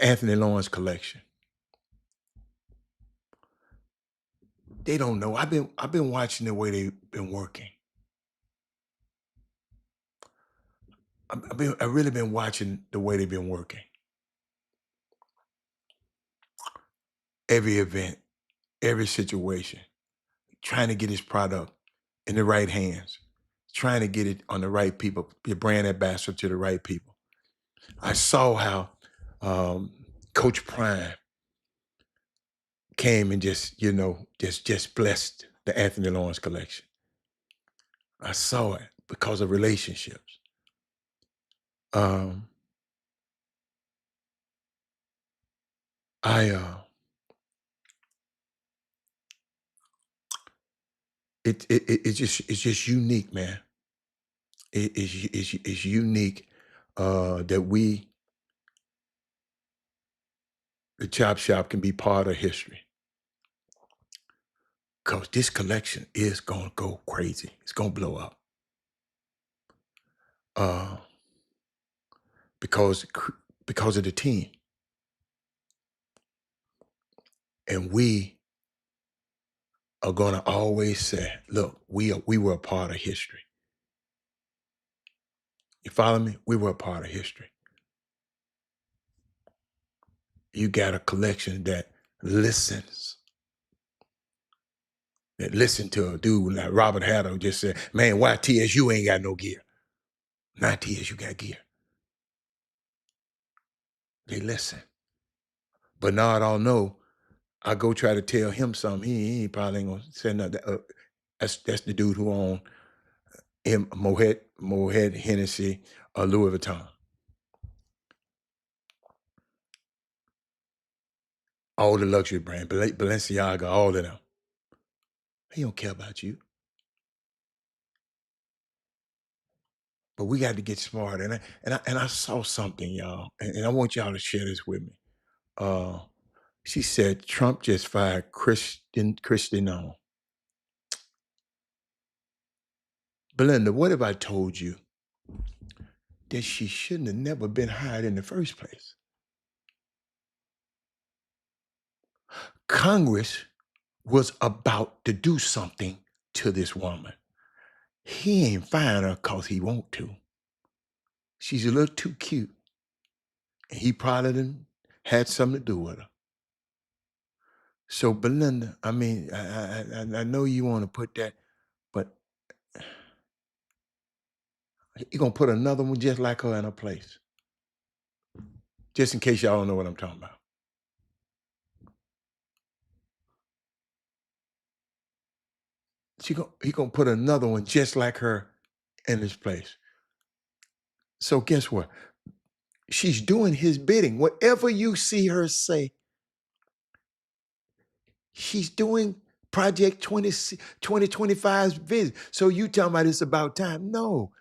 Anthony Lawrence collection. They don't know. I've been watching the way they've been working. I've really been watching the way they've been working. Every event, every situation, trying to get his product in the right hands, trying to get it on the right people, be a brand ambassador to the right people. I saw how Coach Prime came and just blessed the Anthony Lawrence collection. I saw it because of relationships. It's just unique, man. It's unique that we, the Chop Shop, can be part of history. Because this collection is going to go crazy. It's going to blow up. Because of the team. And we are going to always say, look, we were a part of history. You follow me? We were a part of history. You got a collection that listens. That listened to a dude like Robert Haddon just said, man, why TSU ain't got no gear? Not TSU got gear. They listen. Bernard Arnault, I go try to tell him something. He probably ain't gonna say nothing. That's the dude who owned Moët Hennessy, Louis Vuitton. All the luxury brand, Balenciaga, all of them. He don't care about you. But we got to get smart. And I saw something, y'all, and I want y'all to share this with me. She said Trump just fired Christian on. Belinda, what if I told you that she shouldn't have never been hired in the first place? Congress was about to do something to this woman. He ain't firing her because he want to. She's a little too cute. And he probably done had something to do with her. So Belinda, I mean, I know you want to put that, but you're going to put another one just like her in her place. Just in case y'all don't know what I'm talking about. He going to put another one just like her in his place. So guess what? She's doing his bidding. Whatever you see her say, she's doing Project 2025's vision. So you talking about it's about time? No.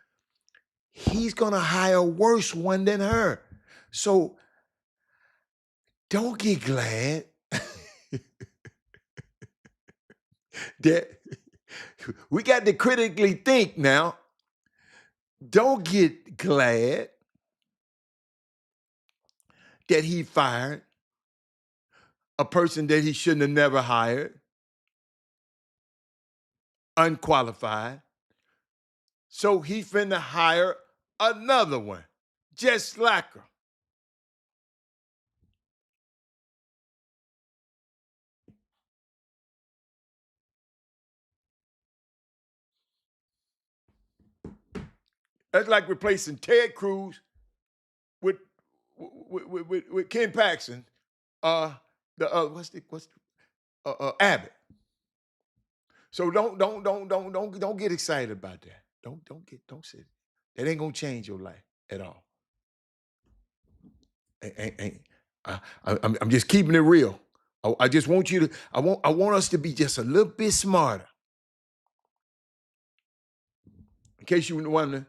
He's going to hire a worse one than her. So don't get glad that we got to critically think now. Don't get glad that he fired a person that he shouldn't have never hired, unqualified. So he finna hire another one, just like her. That's like replacing Ted Cruz with Ken Paxton. What's Abbott. So don't get excited about that. Don't sit. That ain't gonna change your life at all. I'm just keeping it real. I just want you to. I want us to be just a little bit smarter. In case you wonder,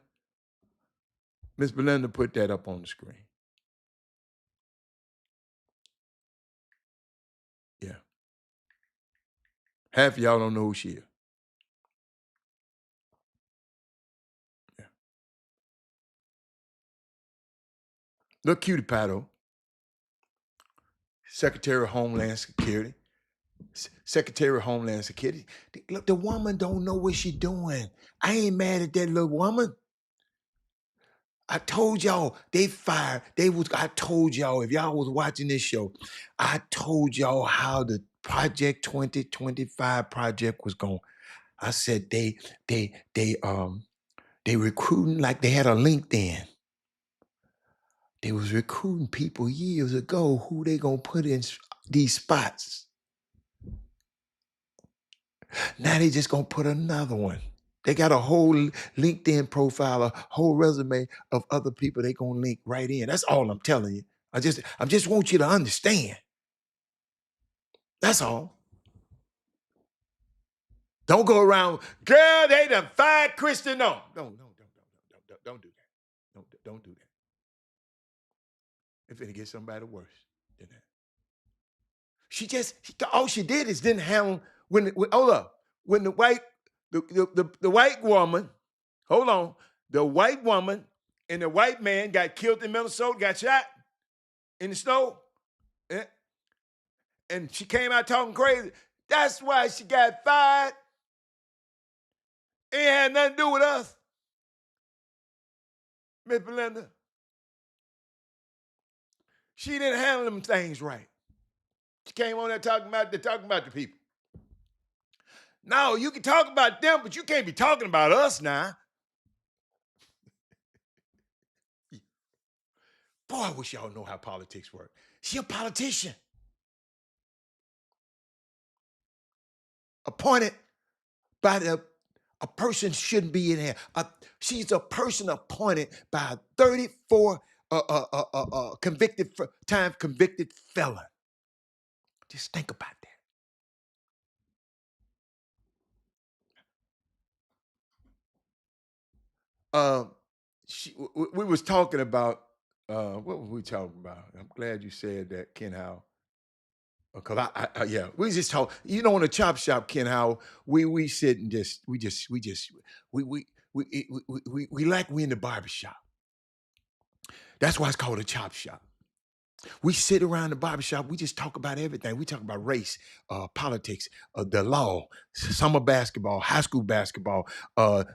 Miss Belinda put that up on the screen. Yeah. Half of y'all don't know who she is. Yeah. Look, cutie pie though. Secretary of Homeland Security. Secretary of Homeland Security. Look, the woman don't know what she doing. I ain't mad at that little woman. I told y'all they fired. I told y'all if y'all was watching this show, I told y'all how the Project 2025 project was going. I said they recruiting like they had a LinkedIn. They was recruiting people years ago who they gonna put in these spots. Now they just gonna put another one. They got a whole LinkedIn profile, a whole resume of other people they gonna link right in. That's all I'm telling you. I just want you to understand. That's all. Don't go around, girl, they done fired Christian. No, don't do that. Don't do that. It's gonna get somebody worse than that. All she did is didn't handle when the white woman, hold on, the white woman and the white man got killed in Minnesota, got shot in the snow, and she came out talking crazy. That's why she got fired. It had nothing to do with us, Miss Belinda. She didn't handle them things right. She came on there talking about the people. No, you can talk about them, but you can't be talking about us now. Boy, I wish y'all know how politics work. She a politician. Appointed by a person shouldn't be in here. She's a person appointed by a 34 convicted felon. Just think about that. We was talking about what were we talking about? I'm glad you said that, Ken Howell. Because yeah, we just talk. You know, in the Chop Shop, Ken Howell, we sit and we like we in the barbershop. That's why it's called a Chop Shop. We sit around the barbershop. We just talk about everything. We talk about race, politics, the law, summer basketball, high school basketball,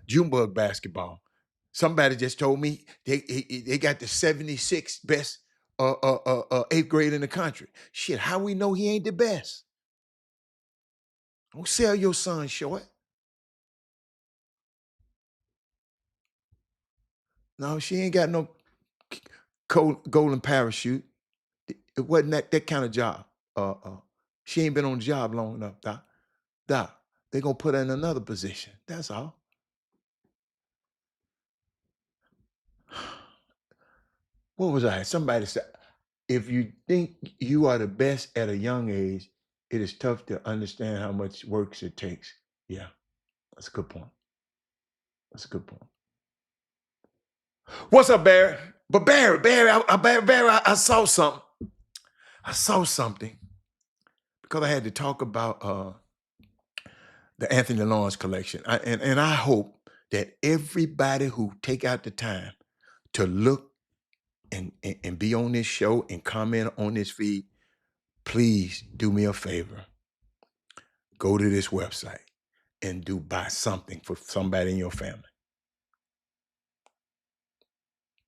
Junebug basketball. Somebody just told me they got the 76th best eighth grade in the country. Shit, how we know he ain't the best? Don't sell your son short. No, she ain't got no golden parachute. It wasn't that kind of job. She ain't been on the job long enough, Doc. Doc, they're gonna put her in another position. That's all. What was I? Somebody said, if you think you are the best at a young age, it is tough to understand how much work it takes. Yeah, that's a good point. That's a good point. What's up, Barry? But Barry, I saw something. I saw something because I had to talk about the Anthony Lawrence collection. And I hope that everybody who take out the time to look and be on this show and comment on this feed, please do me a favor. Go to this website and buy something for somebody in your family.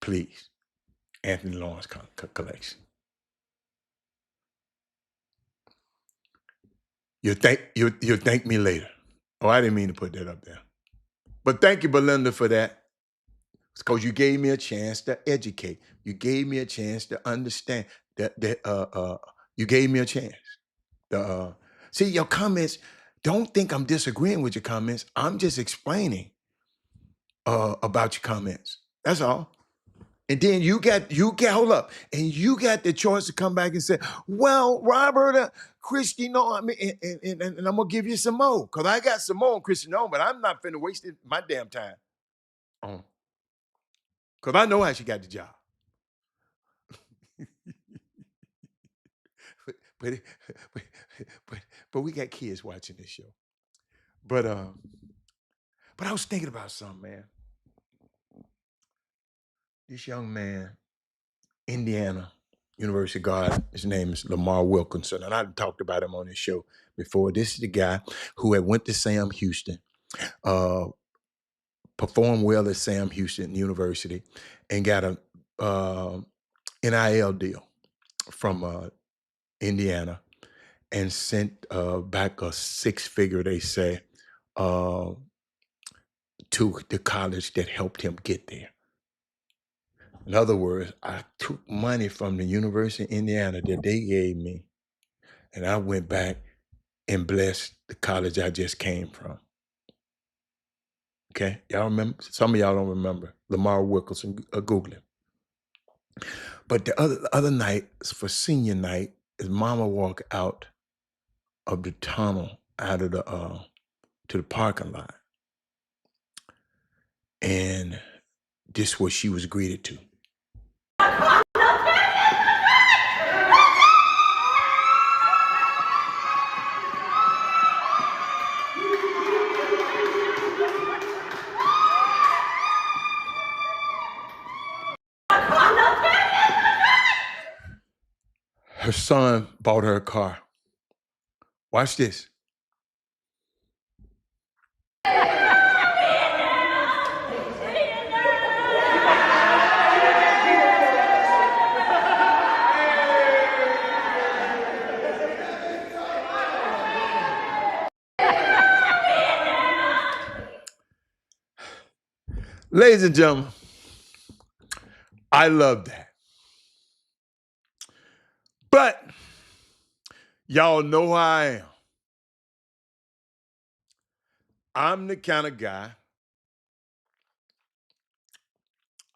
Please. Anthony Lawrence collection. You'll thank me later. Oh, I didn't mean to put that up there. But thank you, Belinda, for that. It's because you gave me a chance to educate. You gave me a chance to understand you gave me a chance. See, your comments, don't think I'm disagreeing with your comments. I'm just explaining about your comments. That's all. And then you got hold up, and you got the choice to come back and say, "Well, Robert, Christy, no, I mean, and I'm gonna give you some more because I got some more on Christy, no, but I'm not finna waste my damn time on because I know how she got the job." but, but we got kids watching this show. But I was thinking about something, man. This young man Indiana University guard. His name is Lamar Wilkinson, and I talked about him on this show before. This is the guy who had went to Sam Houston, performed well at Sam Houston University, and got a NIL deal from Indiana, and sent back a six-figure, they say, to the college that helped him get there. In other words, I took money from the University of Indiana that they gave me, and I went back and blessed the college I just came from. Okay, y'all remember? Some of y'all don't remember. Lamar Wilkinson, Google him. But the other night, for senior night, his mama walked out of the tunnel out of the to the parking lot, and this is what she was greeted to. Her son bought her a car. Watch this. Ladies and gentlemen, I love that. But y'all know who I am. I'm the kind of guy,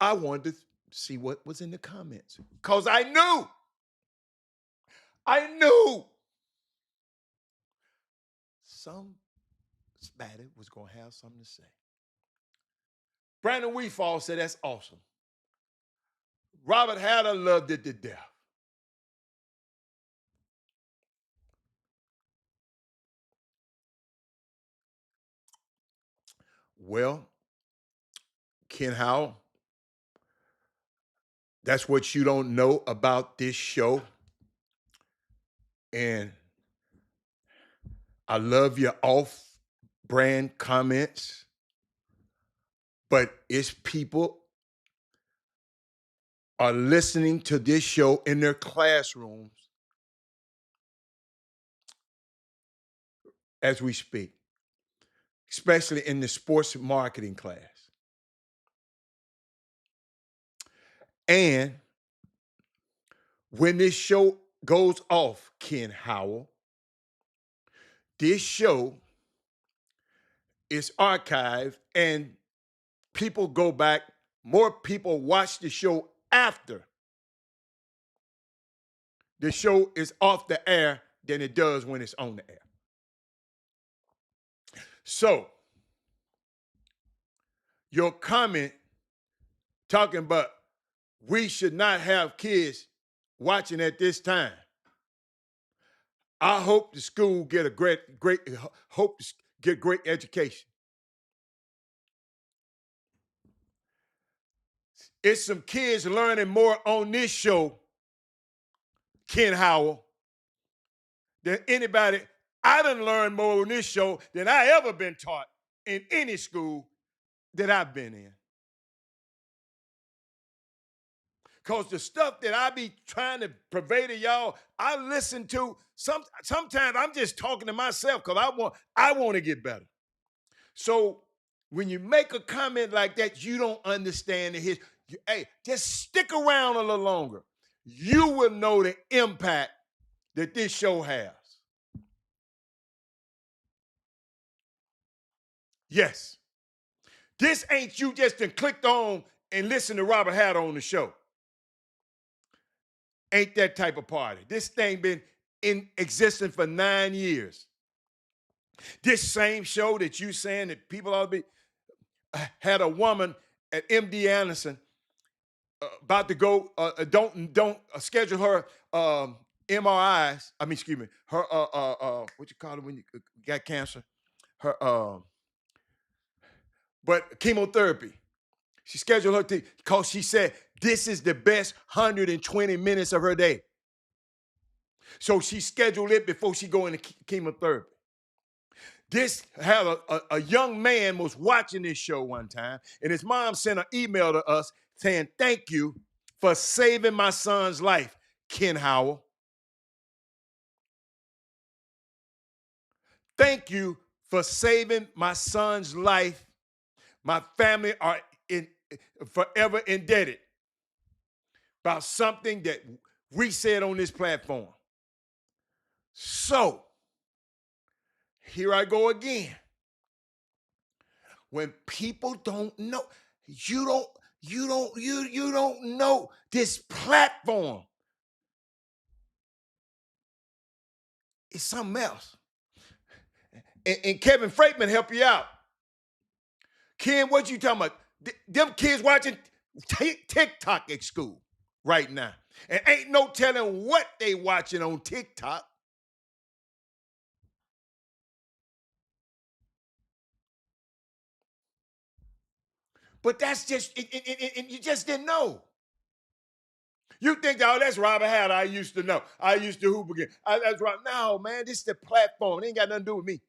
I wanted to see what was in the comments, because I knew somebody was going to have something to say. Brandon Weefall said, that's awesome. Robert Hatter loved it to death. Well, Ken Howell, that's what you don't know about this show. And I love your off-brand comments, but it's people are listening to this show in their classrooms as we speak, especially in the sports marketing class. And when this show goes off, Ken Howell, this show is archived and people go back, more people watch the show after the show is off the air than it does when it's on the air. So, your comment talking about we should not have kids watching at this time. I hope the school get a great education. It's some kids learning more on this show, Ken Howell, than anybody. I done learned more on this show than I ever been taught in any school that I've been in. Because the stuff that I be trying to convey to y'all, I listen to, sometimes I'm just talking to myself because I want to get better. So when you make a comment like that, you don't understand the history. Hey, just stick around a little longer. You will know the impact that this show has. Yes. This ain't you just done clicked on and listened to Robert Hatter on the show. Ain't that type of party. This thing been in existence for 9 years. This same show that you saying that people ought to be, had a woman at MD Anderson about to go, don't schedule her MRIs. I mean, excuse me, her what you call it when you got cancer? Her but chemotherapy. She scheduled her because she said, This is the best 120 minutes of her day. So she scheduled it before she go into chemotherapy. This had a young man was watching this show one time, and his mom sent an email to us saying, "Thank you for saving my son's life, Ken Howell. Thank you for saving my son's life. My family are forever indebted about something that we said on this platform." So, here I go again. When people don't know, you don't know this platform. It's something else. And Kevin Freitman help you out. Ken, what you talking about? Them kids watching TikTok at school right now. And ain't no telling what they watching on TikTok. But that's just, and you just didn't know. You think, oh, that's Robert Hatt I used to know. I used to hoop again. That's right. No, man, this is the platform. It ain't got nothing to do with me.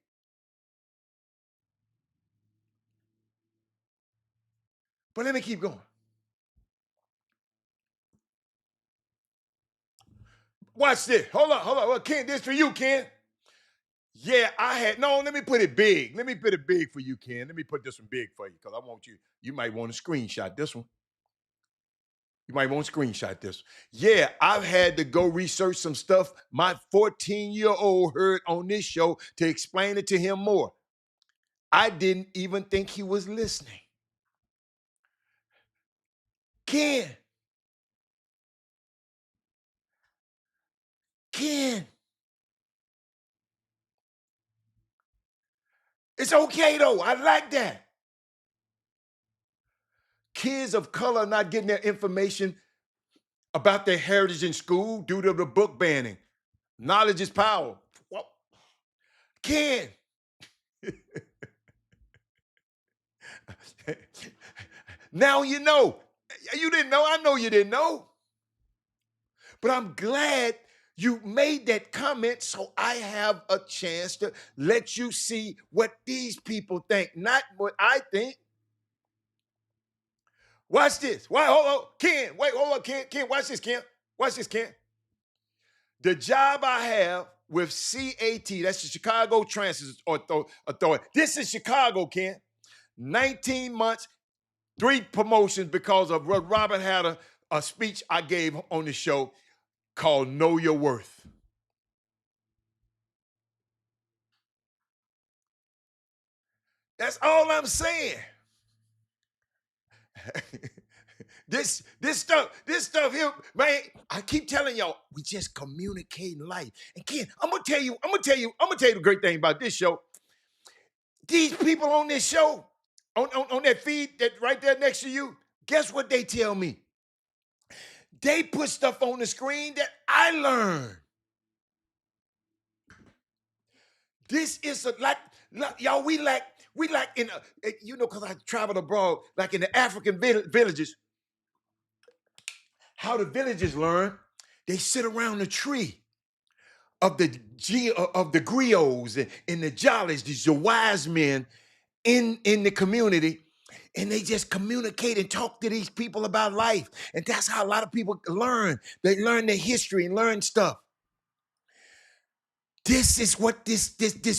But let me keep going. Watch this. Hold on. Well, Ken, this for you, Ken. Yeah, let me put it big. Let me put it big for you, Ken. Let me put this one big for you because I want you might want to screenshot this one. You might want to screenshot this. Yeah, I've had to go research some stuff my 14-year-old heard on this show to explain it to him more. I didn't even think he was listening. Ken. It's okay though. I like that. Kids of color not getting their information about their heritage in school due to the book banning. Knowledge is power. Well, Ken. Now you know. You didn't know. I know you didn't know. But I'm glad you made that comment so I have a chance to let you see what these people think, not what I think. Watch this. Why? Hold on, Ken. Wait, hold on, Ken. Ken, watch this, Ken. Watch this, Ken. The job I have with CAT, that's the Chicago Transit Authority. This is Chicago, Ken. 19 months, 3 promotions because of what Robert had a speech I gave on the show called Know Your Worth. That's all I'm saying. This stuff here, man. I keep telling y'all, we just communicating life. And Ken, I'm gonna tell you the great thing about this show. These people on this show, on that feed that right there next to you, guess what they tell me? They put stuff on the screen that I learned. This is y'all, we like in because I traveled abroad, like in the African villages, how the villagers learn, they sit around the tree of the griots and the jollies, these are wise men in the community, and they just communicate and talk to these people about life. And that's how a lot of people learn. They learn their history and learn stuff. This is what this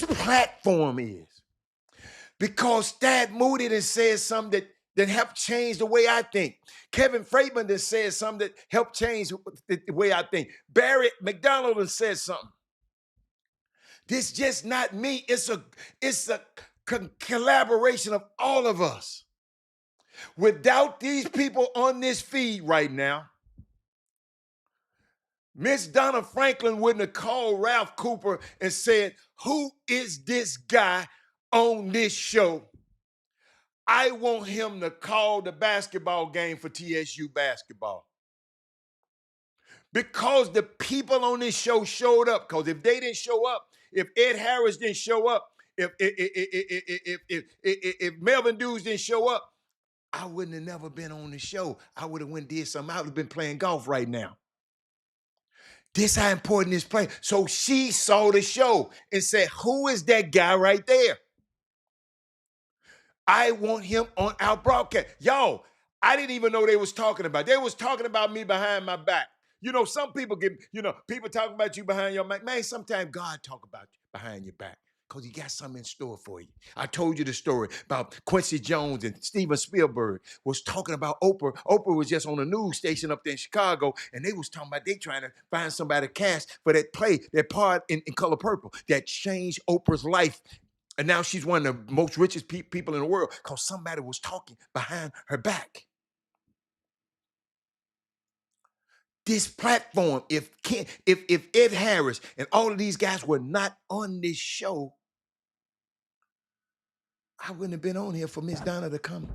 platform is. Because Thad Moody done said something that helped change the way I think. Kevin Freitman done said something that helped change the way I think. Barry McDonald done said something. This just not me. It's a collaboration of all of us. Without these people on this feed right now, Miss Donna Franklin wouldn't have called Ralph Cooper and said, "Who is this guy on this show? I want him to call the basketball game for TSU basketball." Because the people on this show showed up. Because if they didn't show up, if Ed Harris didn't show up, if Melvin Dews didn't show up, I wouldn't have never been on the show. I would have went and did something. I would have been playing golf right now. This how important this play. So she saw the show and said, who is that guy right there? I want him on our broadcast. Yo, I didn't even know they was talking about. They was talking about me behind my back. You know, some people get, people talking about you behind your back. Man, sometimes God talk about you behind your back because he got something in store for you. I told you the story about Quincy Jones and Steven Spielberg was talking about Oprah. Oprah was just on a news station up there in Chicago, and they was talking about they trying to find somebody to cast for that play, that part in Color Purple that changed Oprah's life. And now she's one of the most richest people in the world because somebody was talking behind her back. This platform, if Ed Harris and all of these guys were not on this show, I wouldn't have been on here for Miss Donna to come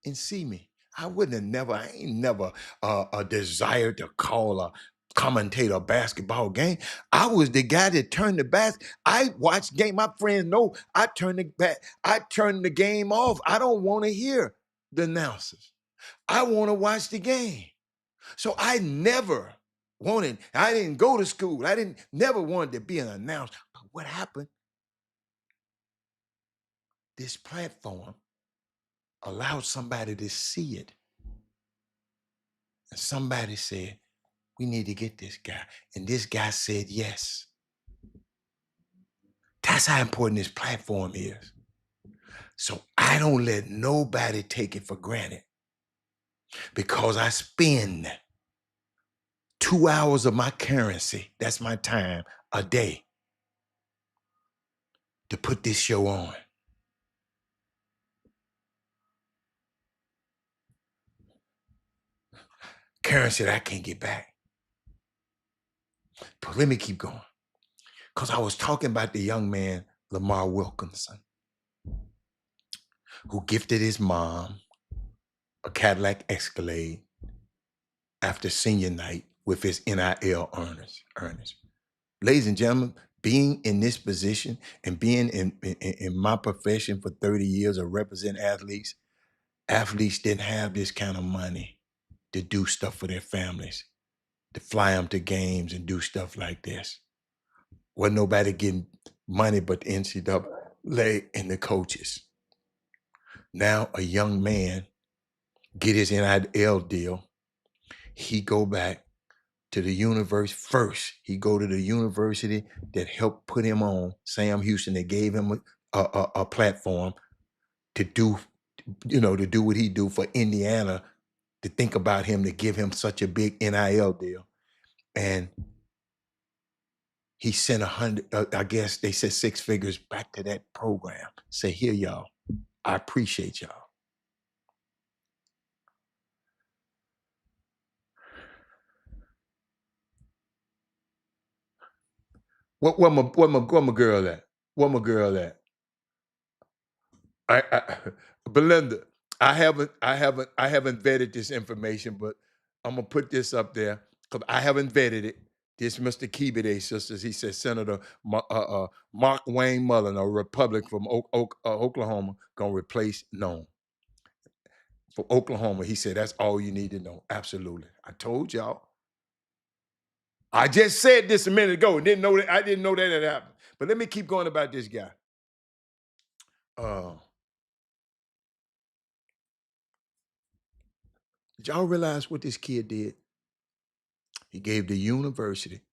and see me. I ain't never a desire to call a commentator a basketball game. I was the guy that turned the I watched game. My friends know I turned the game off. I don't want to hear the announcers. I want to watch the game. So I didn't go to school. Never wanted to be an announcer. But what happened? This platform allowed somebody to see it. And somebody said, we need to get this guy. And this guy said yes. That's how important this platform is. So I don't let nobody take it for granted because I spend 2 hours of my currency, that's my time, a day to put this show on. Currency that I can't get back. But let me keep going. Because I was talking about the young man, Lamar Wilkinson, who gifted his mom a Cadillac Escalade after senior night with his NIL earners. Ladies and gentlemen, being in this position and being in my profession for 30 years of representing athletes didn't have this kind of money to do stuff for their families, to fly them to games and do stuff like this. Wasn't nobody getting money but the NCAA and the coaches. Now a young man get his NIL deal. He go back to the university first. He go to the university that helped put him on, Sam Houston, that gave him a platform to do, to do what he do for Indiana, to think about him, to give him such a big NIL deal. And he sent 100, I guess they said 6 figures back to that program. Say, here, y'all, I appreciate y'all. Where my girl at? Where my girl at? Belinda, I haven't vetted this information, but I'm gonna put this up there because I haven't vetted it. This Mr. Kibede, sisters, he said Senator Mark Wayne Mullen, a Republican from Oklahoma, gonna replace Nome. For Oklahoma, he said that's all you need to know. Absolutely, I told y'all. I just said this a minute ago. I didn't know that had happened. But let me keep going about this guy. Did y'all realize what this kid did? He gave the university.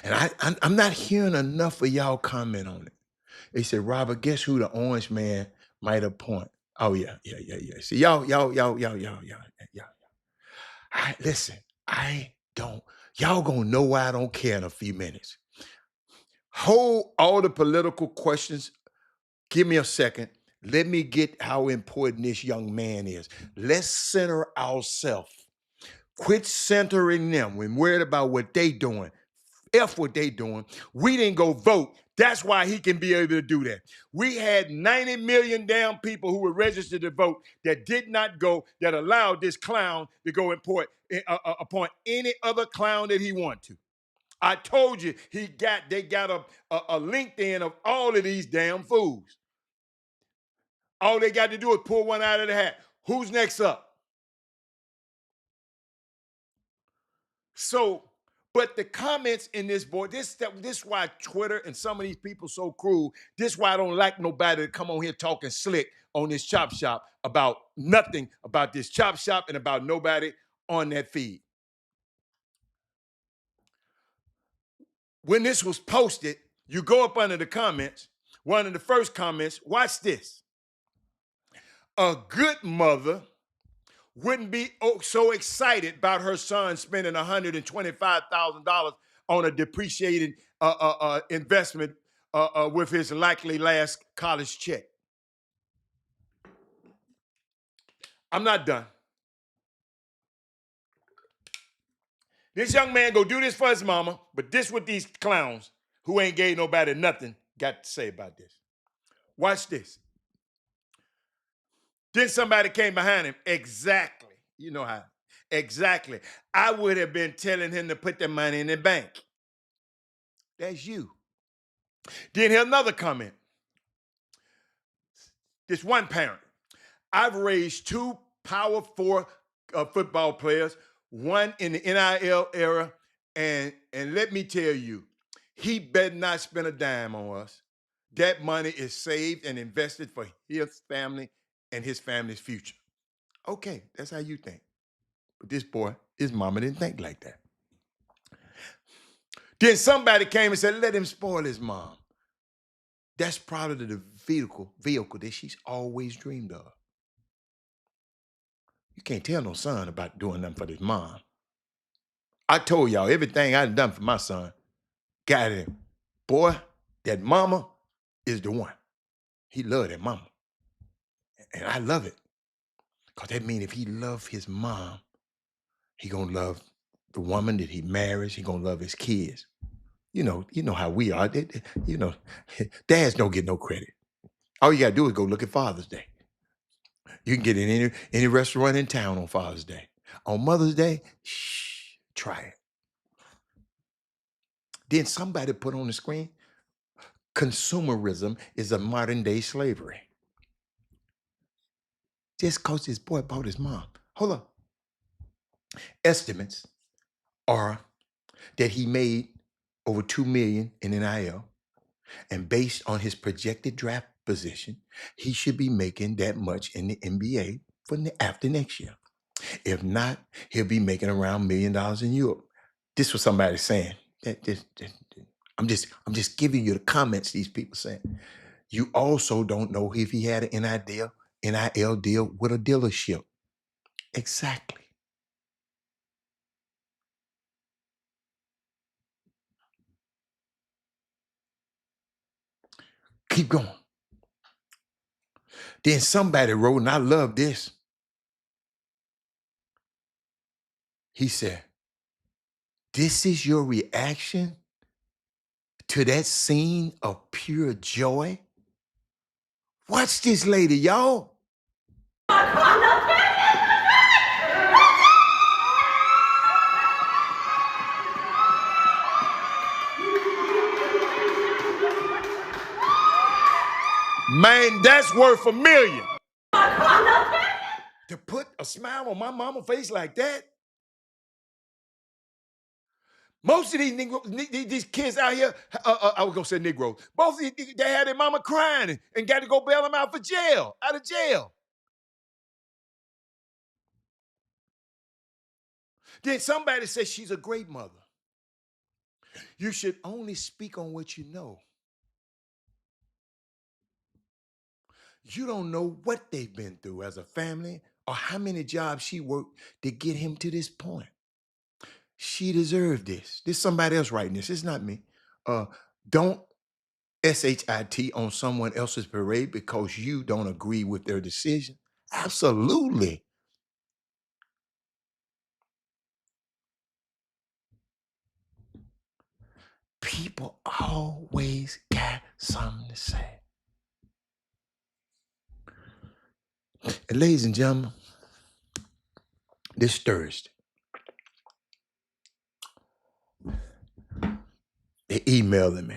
And I'm not hearing enough of y'all comment on it. They said, Robert, guess who the orange man might appoint? Oh, yeah. See, y'all. Listen, y'all gonna know why I don't care in a few minutes. Hold all the political questions. Give me a second. Let me get how important this young man is. Let's center ourselves. Quit centering them. We're worried about what they doing. F what they doing. We didn't go vote. That's why he can be able to do that. We had 90 million damn people who were registered to vote that did not go, that allowed this clown to go and appoint any other clown that he wanted to. I told you they got a LinkedIn of all of these damn fools. All they got to do is pull one out of the hat. Who's next up? So, but the comments in this board, this is why Twitter and some of these people so cruel. This is why I don't like nobody to come on here talking slick on this Chop Shop about nothing about this Chop Shop and about nobody on that feed. When this was posted, you go up under the comments. One of the first comments, watch this. A good mother wouldn't be so excited about her son spending $125,000 on a depreciated investment with his likely last college check. I'm not done. This young man go do this for his mama, but this what these clowns who ain't gave nobody nothing got to say about this. Watch this. Then somebody came behind him. Exactly. You know how. Exactly. I would have been telling him to put the money in the bank. That's you. Then here's another comment. This one parent. I've raised two Power 4 football players, one in the NIL era, and let me tell you, he better not spend a dime on us. That money is saved and invested for his family and his family's future. Okay, that's how you think. But this boy, his mama didn't think like that. Then somebody came and said, let him spoil his mom. That's probably the vehicle that she's always dreamed of. You can't tell no son about doing nothing for his mom. I told y'all everything I've done for my son. Got him. Boy, that mama is the one. He loved that mama. And I love it. Because that means if he loves his mom, he gonna love the woman that he marries. He gonna love his kids. You know how we are. Dads don't get no credit. All you gotta do is go look at Father's Day. You can get in any restaurant in town on Father's Day. On Mother's Day, try it. Then somebody put on the screen, consumerism is a modern day slavery. Just because this boy bought his mom. Hold up. Estimates are that he made over $2 million in NIL, and based on his projected draft position, he should be making that much in the NBA after next year. If not, he'll be making around $1 million in Europe. This was somebody saying. I'm just giving you the comments these people saying. You also don't know if he had an NIL deal with a dealership. Exactly. Keep going. Then somebody wrote, and I love this. He said, this is your reaction to that scene of pure joy? Watch this lady, y'all. Man, that's worth $1 million. To put a smile on my mama's face like that? Most of these kids out here, I was gonna say Negroes, both of these, they had their mama crying and got to go bail them out of jail. Then somebody says she's a great mother. You should only speak on what you know. You don't know what they've been through as a family or how many jobs she worked to get him to this point. She deserved this. This is somebody else writing this. It's not me. Don't SHIT on someone else's parade because you don't agree with their decision. Absolutely. People always got something to say. And ladies and gentlemen, this Thursday, they emailed me.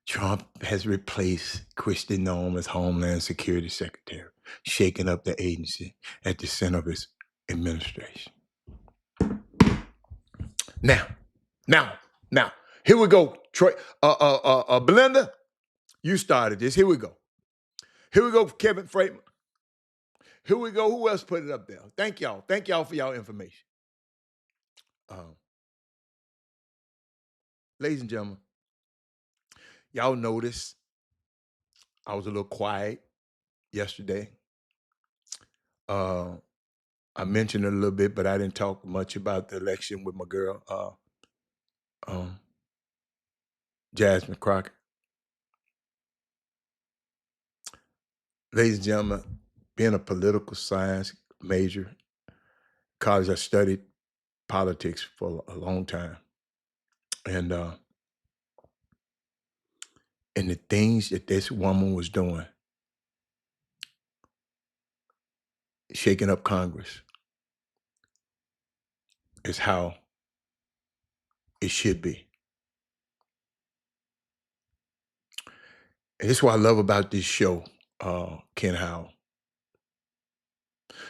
Trump has replaced Kristi Noem as Homeland Security Secretary. shaking up the agency at the center of his administration. Now, here we go, Troy. Belinda, you started this. Here we go. Here we go, Kevin Freitman. Here we go. Who else put it up there? Thank y'all. Thank y'all for y'all information. Ladies and gentlemen, y'all notice I was a little quiet yesterday. I mentioned it a little bit, but I didn't talk much about the election with my girl, Jasmine Crockett. Ladies and gentlemen, being a political science major, college, I studied politics for a long time. And the things that this woman was doing, shaking up Congress, is how it should be. And this is what I love about this show, Ken Howell,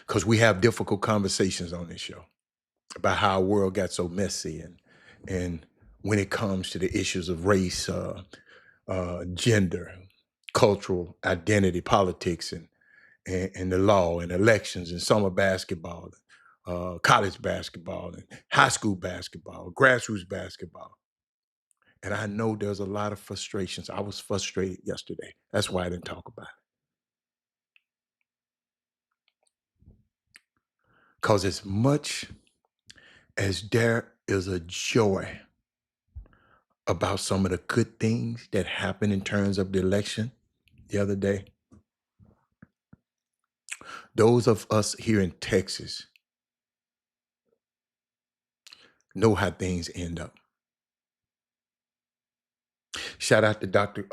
because we have difficult conversations on this show about how our world got so messy, and when it comes to the issues of race, gender, cultural identity, politics, and the law, and elections, and summer basketball, college basketball, and high school basketball, grassroots basketball. And I know there's a lot of frustrations. I was frustrated yesterday. That's why I didn't talk about it. Because as much as there is a joy about some of the good things that happened in terms of the election the other day, those of us here in Texas know how things end up. Shout out to Dr.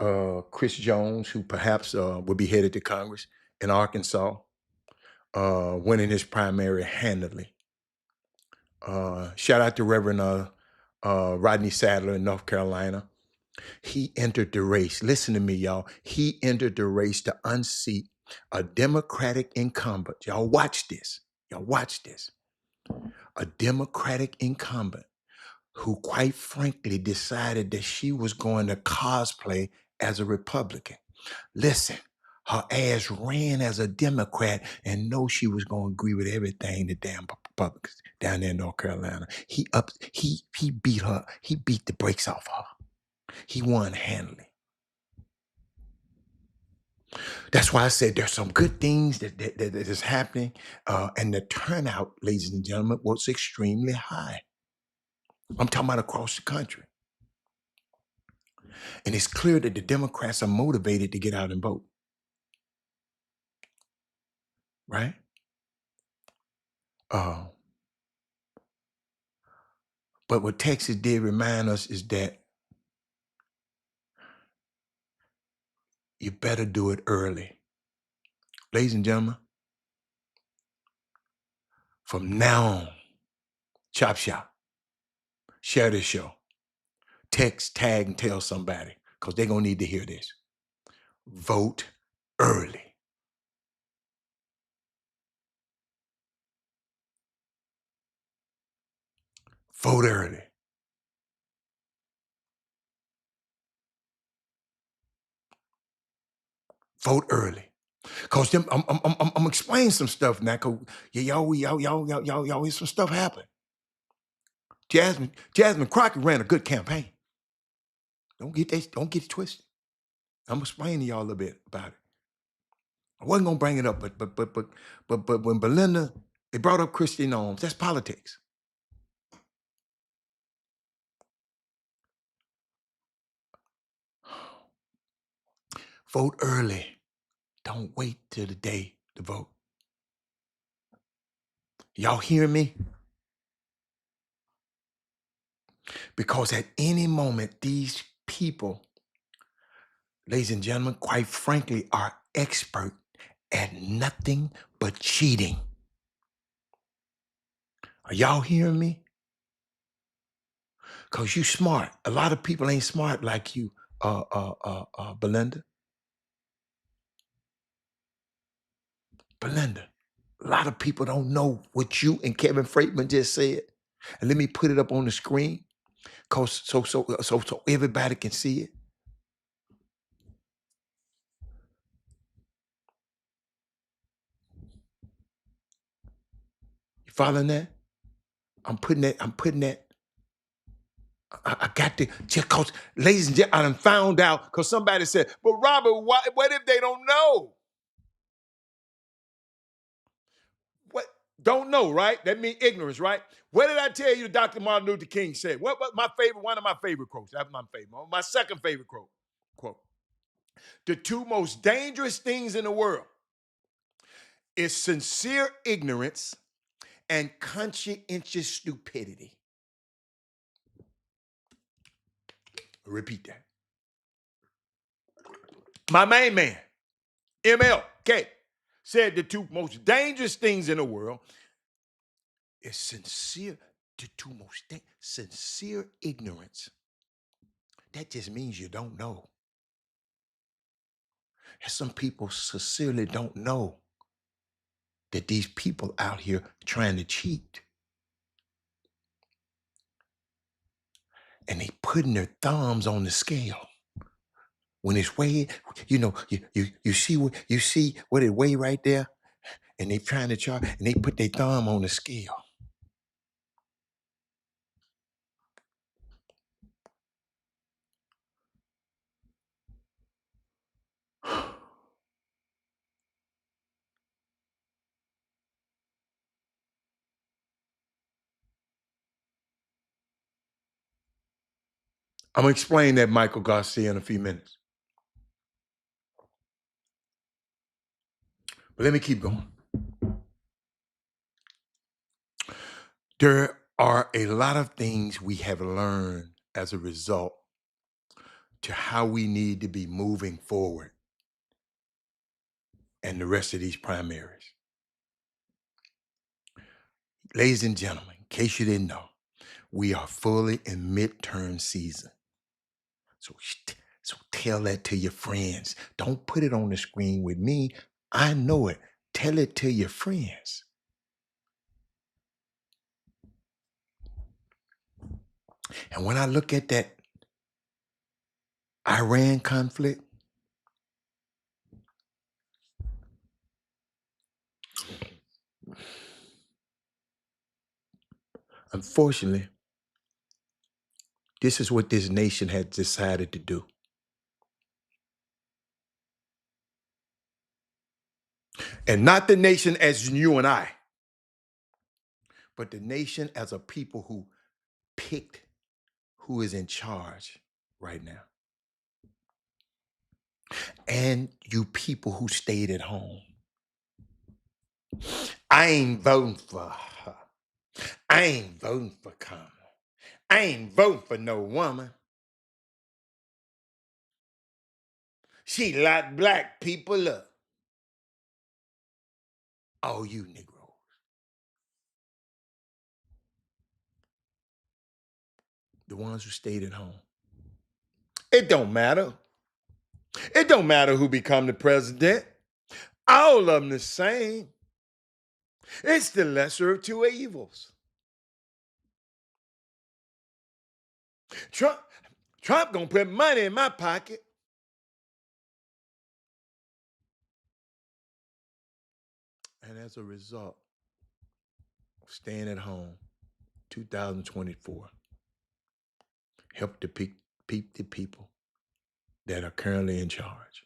Chris Jones, who perhaps will be headed to Congress in Arkansas, winning his primary handily. Shout out to Reverend Rodney Sadler in North Carolina. He entered the race. Listen to me, y'all. He entered the race to unseat a Democratic incumbent. Y'all watch this. Y'all watch this. A Democratic incumbent who, quite frankly, decided that she was going to cosplay as a Republican. Listen, her ass ran as a Democrat and know she was going to agree with everything the damn Republicans down there in North Carolina. He beat her. He beat the brakes off her. He won handily. That's why I said there's some good things that is happening, and the turnout, ladies and gentlemen, was extremely high. I'm talking about across the country. And it's clear that the Democrats are motivated to get out and vote. Right? But what Texas did remind us is that you better do it early. Ladies and gentlemen, from now on, Chop Shop, share this show. Text, tag, and tell somebody, because they're going to need to hear this. Vote early. Vote early. Vote early. Cause I'm explaining some stuff now. Cause y'all hear some stuff happen. Jasmine Crockett ran a good campaign. Don't get it twisted. I'm explaining to y'all a little bit about it. I wasn't gonna bring it up, but when Belinda, they brought up Christy Norms, that's politics. Vote early. Don't wait till the day to vote. Y'all hear me? Because at any moment, these people, ladies and gentlemen, quite frankly, are expert at nothing but cheating. Are y'all hearing me? Because you smart. A lot of people ain't smart like you, Belinda. Belinda, a lot of people don't know what you and Kevin Freitman just said. And let me put it up on the screen so everybody can see it. You following that? I'm putting that. I got to, just cause, ladies and gentlemen, I done found out, because somebody said, but Robert, what if they don't know? What? Don't know, right? That means ignorance, right? What did I tell you Dr. Martin Luther King said? What my favorite, one of my favorite quotes. That's my favorite. My second favorite quote. The two most dangerous things in the world is sincere ignorance and conscientious stupidity. Repeat that. My main man, MLK, said the two most dangerous things in the world is sincere ignorance. That just means you don't know. And some people sincerely don't know that these people out here trying to cheat. And they putting their thumbs on the scale. When it's weighed, you see what it weigh right there, and they trying to charge, and they put their thumb on the scale. I'm gonna explain that, Michael Garcia, in a few minutes. But let me keep going. There are a lot of things we have learned as a result to how we need to be moving forward and the rest of these primaries. Ladies and gentlemen, in case you didn't know, we are fully in midterm season. So tell that to your friends. Don't put it on the screen with me. I know it. Tell it to your friends. And when I look at that Iran conflict, unfortunately, this is what this nation has decided to do. And not the nation as you and I, but the nation as a people who picked who is in charge right now. And you people who stayed at home. I ain't voting for her. I ain't voting for Kamala. I ain't voting for no woman. She locked black people up. All you Negroes. The ones who stayed at home. It don't matter. It don't matter who become the president. All of them the same. It's the lesser of two evils. Trump gonna put money in my pocket. And as a result of staying at home, 2024, help to peep the people that are currently in charge.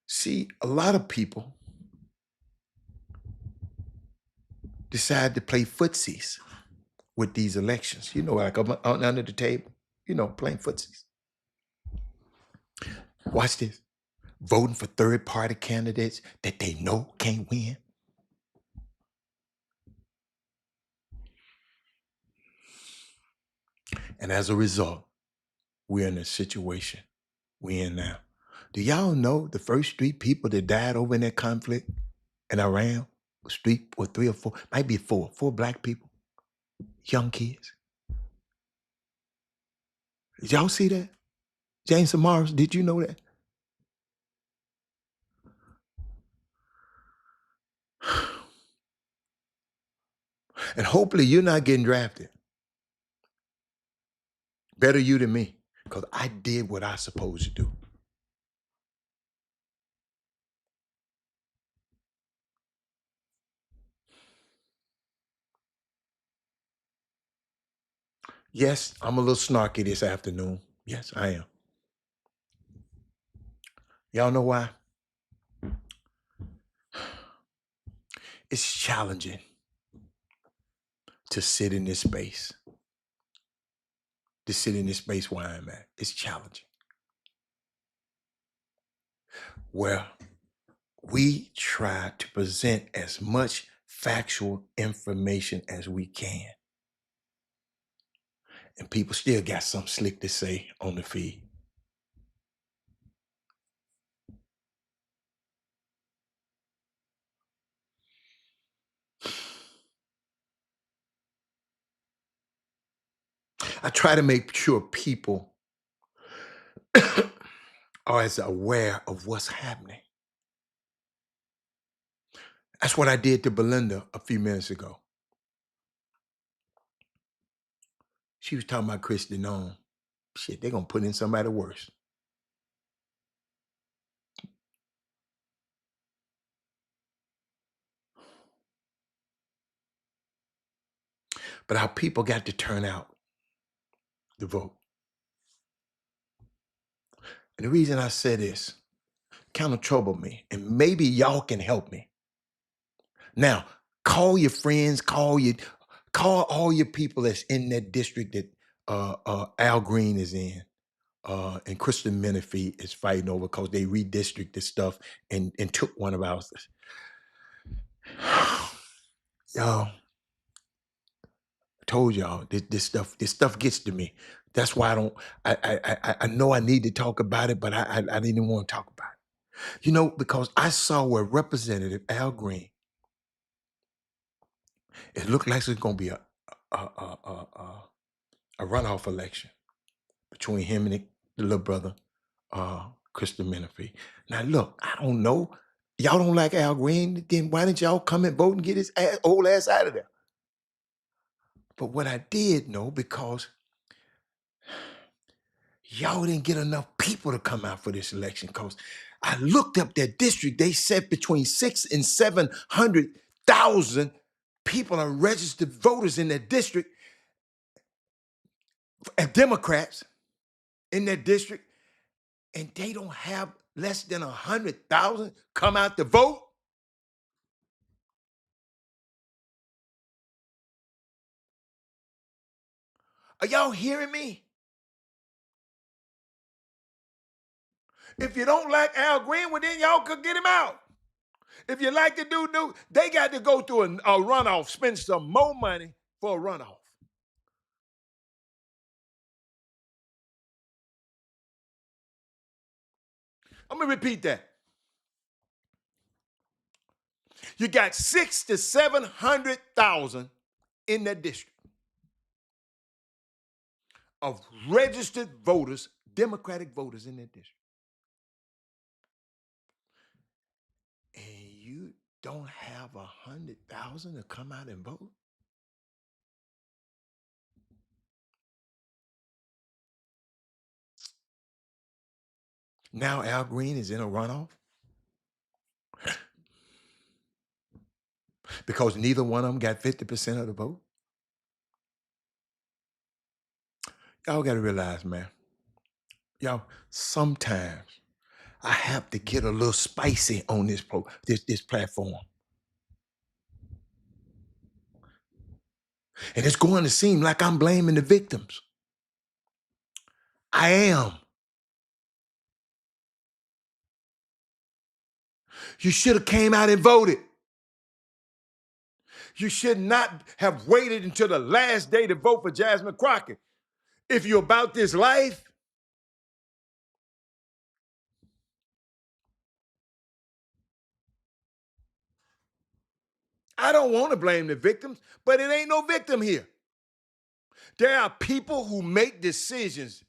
See, a lot of people decide to play footsies with these elections. Like under the table, playing footsies. Watch this. Voting for third-party candidates that they know can't win. And as a result, we're in the situation we're in now. Do y'all know the first 3 people that died over in that conflict in Iran was 3 or 4, might be 4 black people, young kids? Did y'all see that? James and Morris, did you know that? And hopefully you're not getting drafted. Better you than me, because I did what I supposed to do. Yes, I'm a little snarky this afternoon. Yes, I am. Y'all know why? It's challenging to sit in this space. To sit in this space where I'm at. It's challenging. Where we try to present as much factual information as we can. And people still got something slick to say on the feed. I try to make sure people are as aware of what's happening. That's what I did to Belinda a few minutes ago. She was talking about Christy Nome. Shit, they're going to put in somebody worse. But our people got to turn out to vote. And the reason I say this kind of troubled me, and maybe y'all can help me. Now, call your friends, call all your people that's in that district that Al Green is in, and Kristen Menifee is fighting over because they redistricted stuff and took one of ours. Y'all, I told y'all this stuff gets to me. That's why I know I need to talk about it, but I didn't even want to talk about it. You know, because I saw where Representative Al Green, it looked like it's going to be a runoff election between him and the little brother, Kristen Menifee. Now, look, I don't know. Y'all don't like Al Green, then why didn't y'all come and vote and get his old ass out of there? But what I did know, because y'all didn't get enough people to come out for this election, because I looked up their district. They said between 600,000 and 700,000 people are registered voters in their district, and Democrats in their district, and they don't have less than 100,000 come out to vote. Are y'all hearing me? If you don't like Al Green, well, then y'all could get him out. If you like the dude, they got to go through a runoff, spend some more money for a runoff. I'm going to repeat that. You got 600,000 to 700,000 in that district of registered voters, Democratic voters in that district. And you don't have 100,000 to come out and vote? Now Al Green is in a runoff because neither one of them got 50% of the vote. Y'all got to realize, man, y'all, sometimes I have to get a little spicy on this platform. And it's going to seem like I'm blaming the victims. I am. You should have came out and voted. You should not have waited until the last day to vote for Jasmine Crockett. If you're about this life, I don't want to blame the victims, but it ain't no victim here. There are people who make decisions,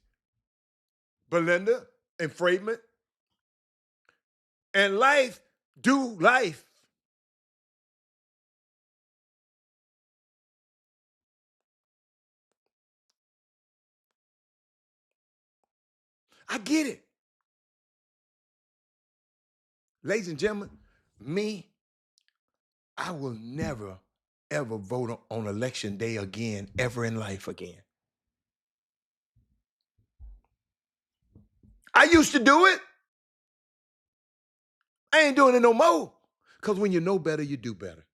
Belinda and Freedman, and life do life. I get it. Ladies and gentlemen, I will never, ever vote on election day again, ever in life again. I used to do it. I ain't doing it no more. Because when you know better, you do better.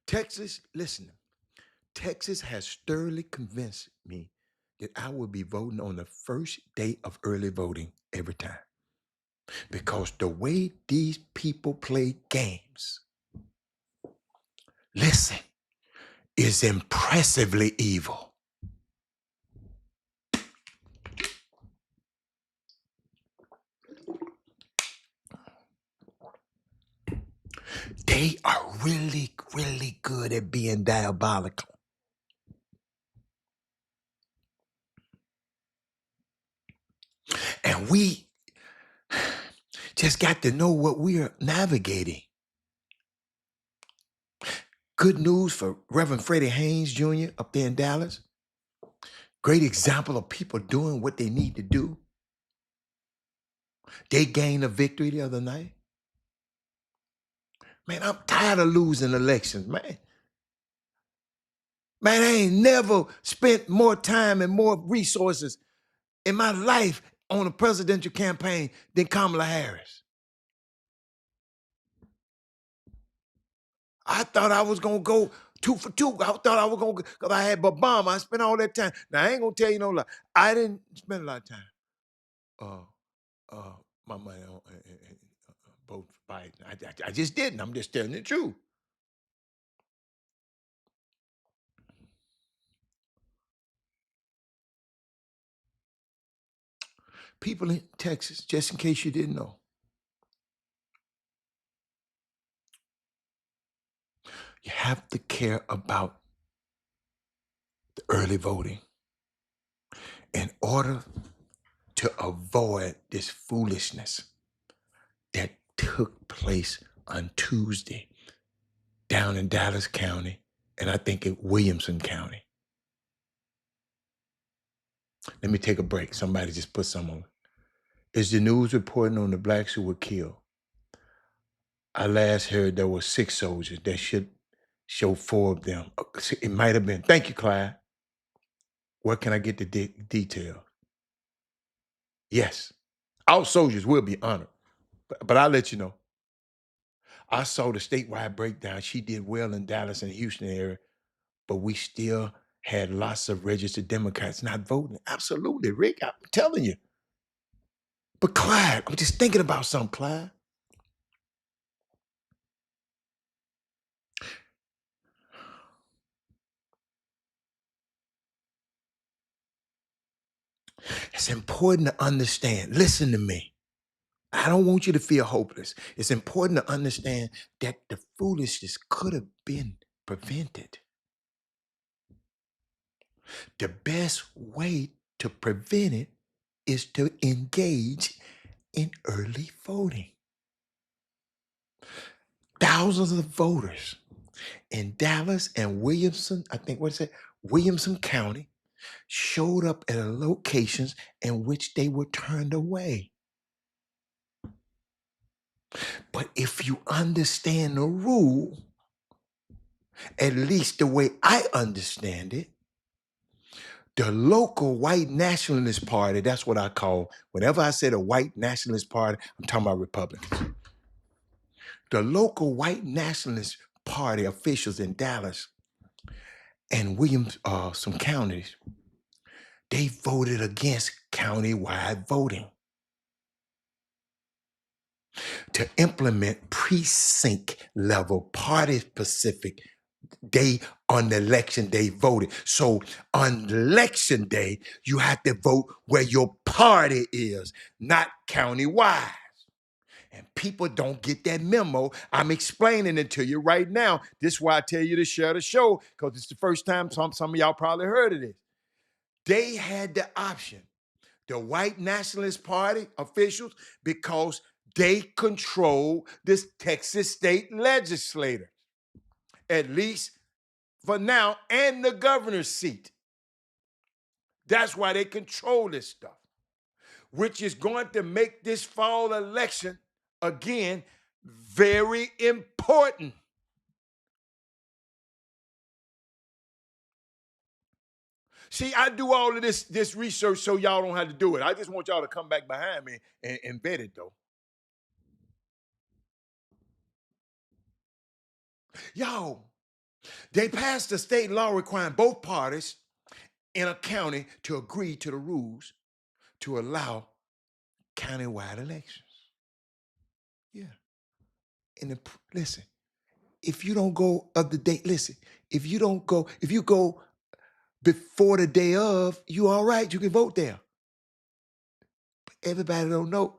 Texas, listen, Texas has thoroughly convinced me that I will be voting on the first day of early voting every time. Because the way these people play games, listen, is impressively evil. They are really, really good at being diabolical. And we just got to know what we are navigating. Good news for Reverend Freddie Haynes Jr. up there in Dallas. Great example of people doing what they need to do. They gained a victory the other night. Man, I'm tired of losing elections, man. Man, I ain't never spent more time and more resources in my life on a presidential campaign than Kamala Harris. I thought I was going to go 2 for 2. I thought I was going to, because I had Obama. I spent all that time. Now, I ain't going to tell you no lie. I didn't spend a lot of time. My money on both Biden. I just didn't. I'm just telling the truth. People in Texas, just in case you didn't know, you have to care about the early voting in order to avoid this foolishness that took place on Tuesday down in Dallas County, and I think in Williamson County. Let me take a break. Somebody just put some on. Is the news reporting on the blacks who were killed? I last heard there were 6 soldiers. That should show 4 of them. It might have been. Thank you, Clyde. Where can I get the detail? Yes. Our soldiers will be honored. But I'll let you know. I saw the statewide breakdown. She did well in Dallas and Houston area, but we still had lots of registered Democrats not voting. Absolutely, Rick, I'm telling you. But Clyde, I'm just thinking about something, Clyde. It's important to understand. Listen to me. I don't want you to feel hopeless. It's important to understand that the foolishness could have been prevented. The best way to prevent it is to engage in early voting. Thousands of voters in Dallas and Williamson, I think what's it, Williamson County, showed up at locations in which they were turned away. But if you understand the rule, at least the way I understand it, the local white nationalist party, that's what I call, whenever I say the white nationalist party, I'm talking about Republicans. The local white nationalist party officials in Dallas and some counties, they voted against countywide voting to implement precinct level party specific day on the election day voting. So on election day, you have to vote where your party is, not countywide. And people don't get that memo. I'm explaining it to you right now. This is why I tell you to share the show, because it's the first time some of y'all probably heard of this. They had the option, the white nationalist party officials, because they control this Texas state legislature, at least for now, and the governor's seat. That's why they control this stuff, which is going to make this fall election, again, very important. See, I do all of this research so y'all don't have to do it. I just want y'all to come back behind me and vet it, though. Yo, they passed a state law requiring both parties in a county to agree to the rules to allow countywide elections. Yeah. And listen, if you don't go of the date, listen, if you go before the day of, you all right, you can vote there. But everybody don't know.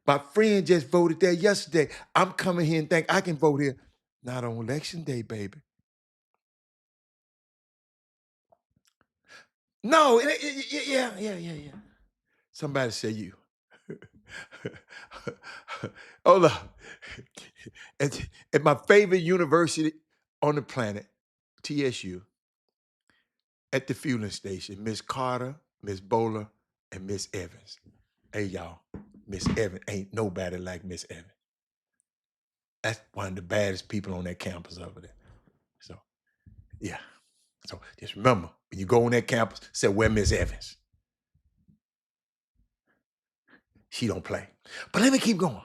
My friend just voted there yesterday. I'm coming here and think I can vote here. Not on election day, baby. No, yeah. Somebody say you. Hold up. At my favorite university on the planet, TSU, at the fueling station, Miss Carter, Miss Bowler, and Miss Evans. Hey, y'all, Miss Evans ain't nobody like Miss Evans. That's one of the baddest people on that campus over there. So, yeah. So just remember, when you go on that campus, say, where Miss Evans? She don't play. But let me keep going.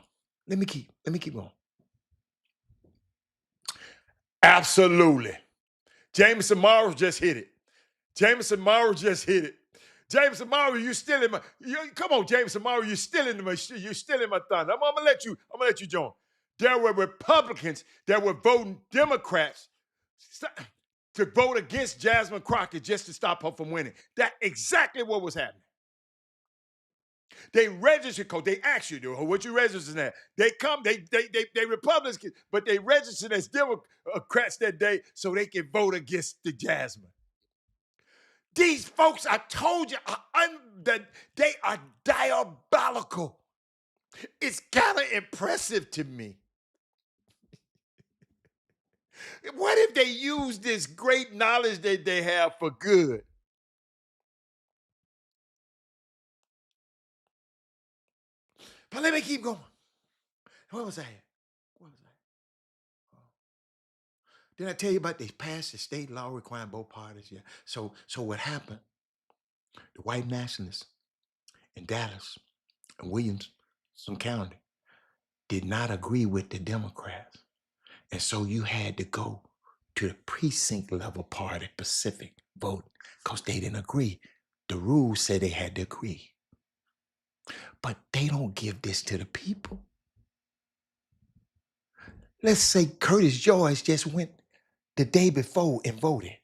Let me keep going. Absolutely. Jameson Morrow just hit it. Jameson Morrow just hit it. Jameson Morrow, you still in my. Come on, Jameson Morrow, you're still in my thunder. I'm gonna let you join. There were Republicans that were voting Democrats to vote against Jasmine Crockett just to stop her from winning. That's exactly what was happening. They registered code. They ask you, what you registered at? They Republicans, but they registered as Democrats that day so they can vote against the Jasmine. These folks, I told you, that they are diabolical. It's kind of impressive to me. What if they use this great knowledge that they have for good? But let me keep going. What was I at? Did I tell you about they passed the state law requiring both parties? Yeah. So what happened? The white nationalists in Dallas and Williamson County did not agree with the Democrats. And so you had to go to the precinct level party, Pacific, vote, because they didn't agree. The rules said they had to agree. But they don't give this to the people. Let's say Curtis Joyce just went the day before and voted.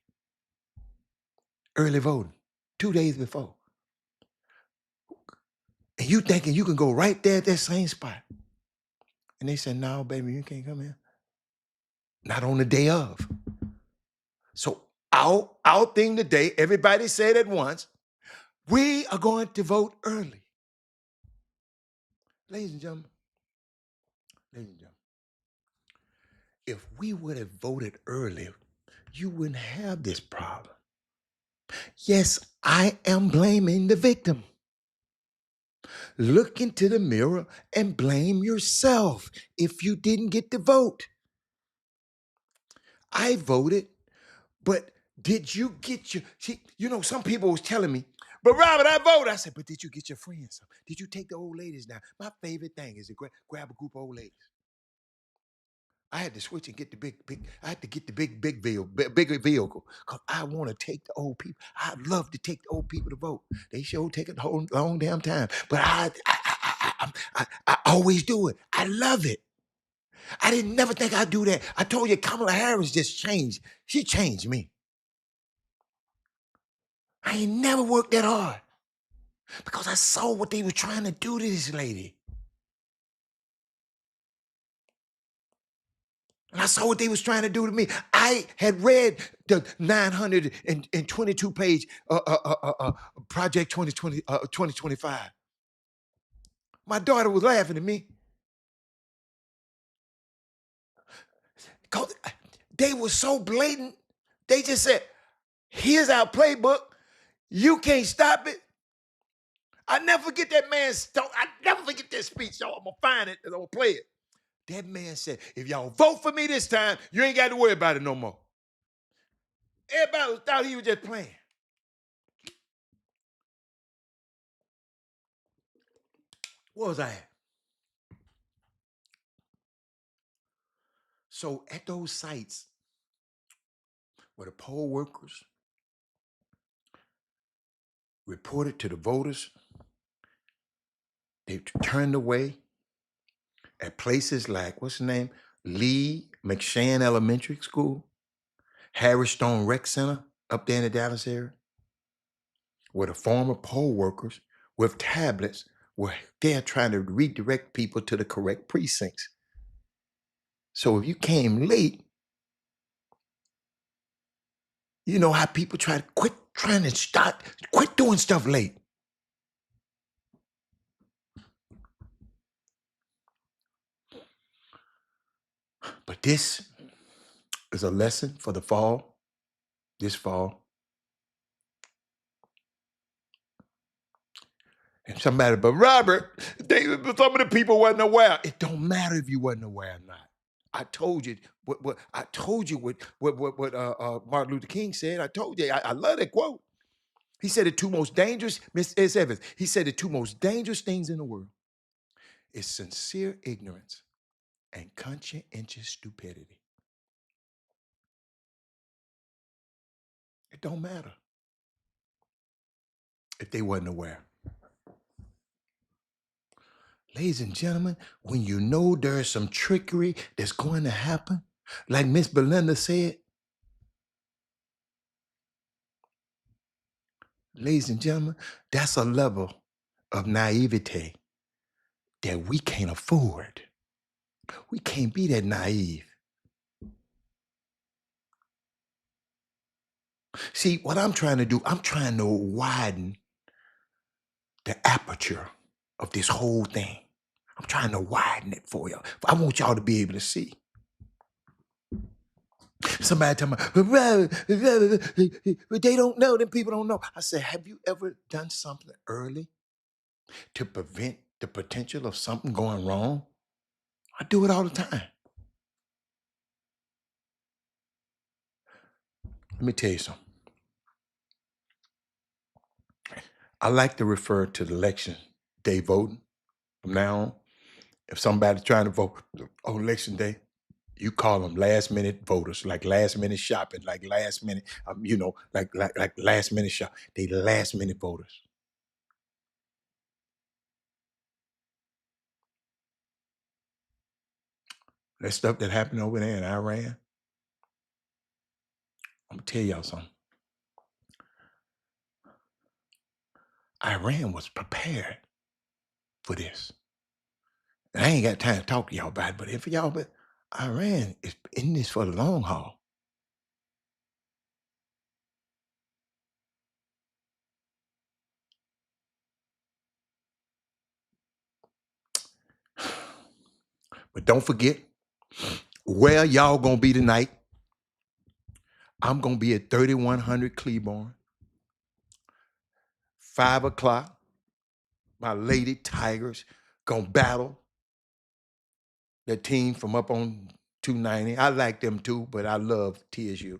Early voting, 2 days before. And you thinking you can go right there at that same spot. And they said, no, baby, you can't come here. Not on the day of. So our thing today, everybody said at once, we are going to vote early. Ladies and gentlemen, if we would have voted early, you wouldn't have this problem. Yes, I am blaming the victim. Look into the mirror and blame yourself if you didn't get to vote. I voted, but did you get your, see, some people was telling me, but Robert, I voted. I said, but did you get your friends? Did you take the old ladies down? My favorite thing is to grab a group of old ladies. I had to switch and get the bigger vehicle because I want to take the old people. I love to take the old people to vote. They sure take a whole long damn time, but I always do it. I love it. I didn't never think I'd do that. I told you Kamala Harris just changed. She changed me. I ain't never worked that hard because I saw what they were trying to do to this lady. And I saw what they was trying to do to me. I had read the 922-page Project 2025. My daughter was laughing at me. Because they were so blatant. They just said, here's our playbook. You can't stop it. I never forget that man's talk. I never forget that speech. So I'm gonna find it and I'm gonna play it. That man said, if y'all vote for me this time, you ain't got to worry about it no more. Everybody thought he was just playing. Where was I at? So at those sites where the poll workers reported to the voters, they turned away at places like, what's the name? Lee McShann Elementary School, Harris Stone Rec Center up there in the Dallas area, where the former poll workers with tablets were there trying to redirect people to the correct precincts. So if you came late, you know how people try to quit doing stuff late. But this is a lesson for the fall, this fall. And somebody, but Robert, some of the people wasn't aware. It don't matter if you wasn't aware or not. I told you what Martin Luther King said. I told you, I love that quote. He said the two most dangerous, Miss S. Evans, he said the two most dangerous things in the world is sincere ignorance and conscientious stupidity. It don't matter if they wasn't aware. Ladies and gentlemen, when you know there's some trickery that's going to happen, like Miss Belinda said, ladies and gentlemen, that's a level of naivete that we can't afford. We can't be that naive. See, what I'm trying to do, I'm trying to widen the aperture of this whole thing. I'm trying to widen it for y'all. I want y'all to be able to see. Somebody tell me, but they don't know, them people don't know. I said, have you ever done something early to prevent the potential of something going wrong? I do it all the time. Let me tell you something. I like to refer to the election day voting from now on. If somebody's trying to vote on election day, you call them last minute voters, like last minute shopping, like last minute, like last minute shop. They last minute voters. That stuff that happened over there in Iran, I'm gonna tell y'all something. Iran was prepared for this. And I ain't got time to talk to y'all about it, but if y'all, but Iran is in this for the long haul. But don't forget, where y'all gonna be tonight? I'm gonna be at 3100 Cleburne, 5 o'clock. My Lady Tigers gonna battle the team from up on 290. I like them too, but I love TSU.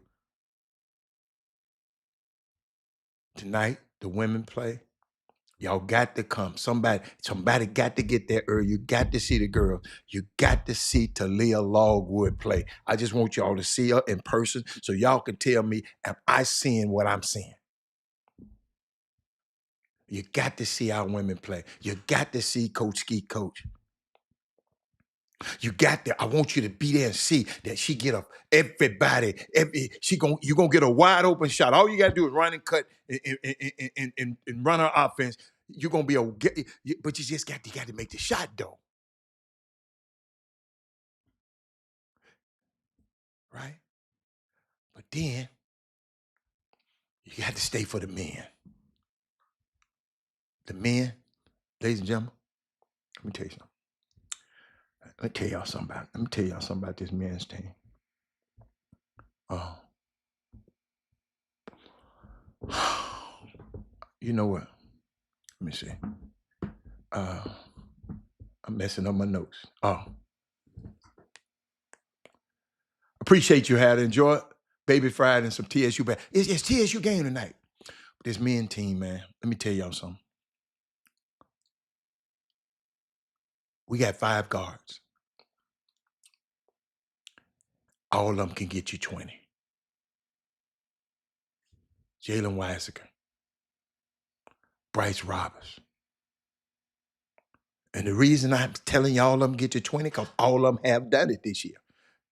Tonight, the women play. Y'all got to come. Somebody got to get there early. You got to see the girl. You got to see Talia Logwood play. I just want y'all to see her in person so y'all can tell me, am I seeing what I'm seeing? You got to see our women play. You got to see Coach Ski coach. You got to, I want you to be there and see that she get everybody, you're going to get a wide open shot. All you got to do is run and cut and run her offense. You're going to be but you just got to make the shot though. Right? But then you got to stay for the men. The men, ladies and gentlemen, let me tell you something. Let me tell y'all something about this men's team. You know what? Let me see. I'm messing up my notes. Oh. Appreciate you had to enjoy Baby Fried and some TSU. It's TSU game tonight. This men team, man. Let me tell y'all something. We got 5 guards. All of them can get you 20. Jalen Weisiger, Bryce Roberts. And the reason I'm telling y'all of them get you 20, because all of them have done it this year.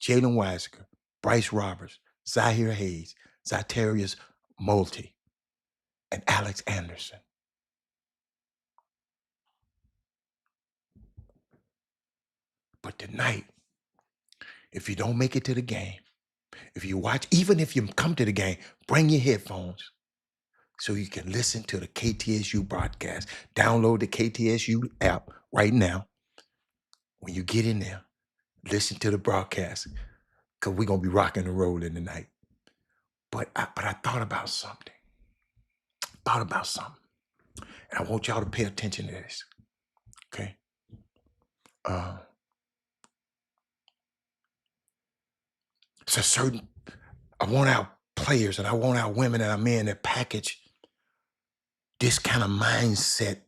Jalen Weisiger, Bryce Roberts, Zahir Hayes, Zatarius Multi, and Alex Anderson. But tonight, if you don't make it to the game, if you watch, even if you come to the game, bring your headphones so you can listen to the KTSU broadcast. Download the KTSU app right now. When you get in there, listen to the broadcast, because we're going to be rocking and rolling tonight. But I thought about something. And I want y'all to pay attention to this. Okay? It's a certain, I want our players and I want our women and our men to package this kind of mindset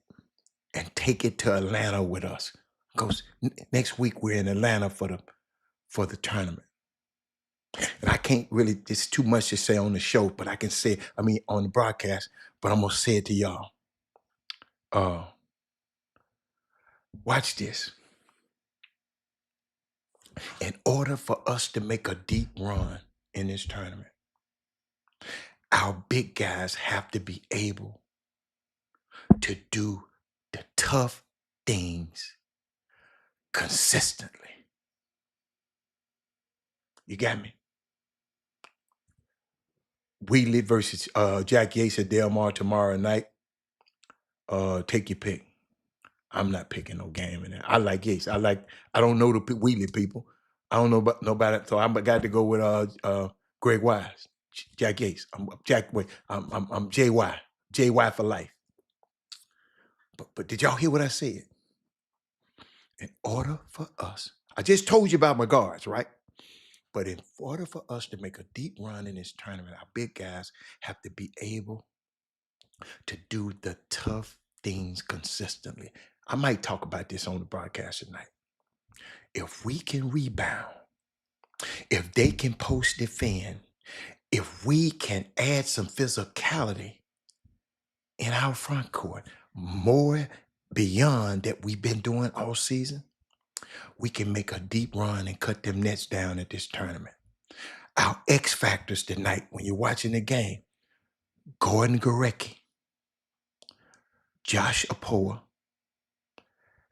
and take it to Atlanta with us. Because next week we're in Atlanta for the tournament. And I can't really, it's too much to say on the show, but I can say, on the broadcast, but I'm going to say it to y'all. Watch this. In order for us to make a deep run in this tournament, our big guys have to be able to do the tough things consistently. You got me? Wheatley versus Jack Yates at Del Mar tomorrow night. Take your pick. I'm not picking no game in there. I like Yates. I don't know the Wheatley people. I don't know about nobody. So I'm got to go with Greg Wise, Jack Yates. I'm JY. JY for life. But did y'all hear what I said? In order for us, I just told you about my guards, right? But in order for us to make a deep run in this tournament, our big guys have to be able to do the tough things consistently. I might talk about this on the broadcast tonight. If we can rebound, if they can post defend, if we can add some physicality in our front court, more beyond that we've been doing all season, we can make a deep run and cut them nets down at this tournament. Our X factors tonight, when you're watching the game, Gordon Gorecki, Josh Apoa,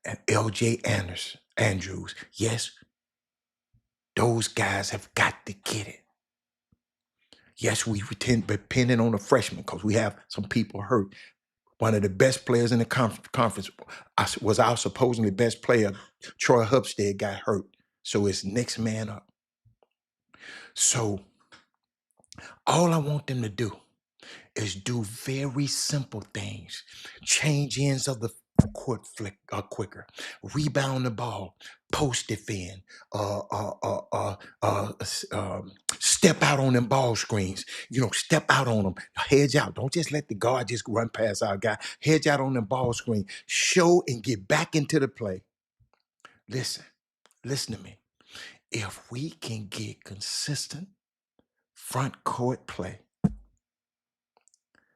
and LJ Andrews. Yes, those guys have got to get it. Yes, we depending on the freshmen because we have some people hurt. One of the best players in the conference was our supposedly best player, Troy Hubstead, got hurt. So it's next man up. So all I want them to do is do very simple things. Change ends of the court quicker. Rebound the ball. Post defend. Step out on them ball screens. Step out on them. Hedge out. Don't just let the guard just run past our guy. Hedge out on them ball screen. Show and get back into the play. Listen to me. If we can get consistent front court play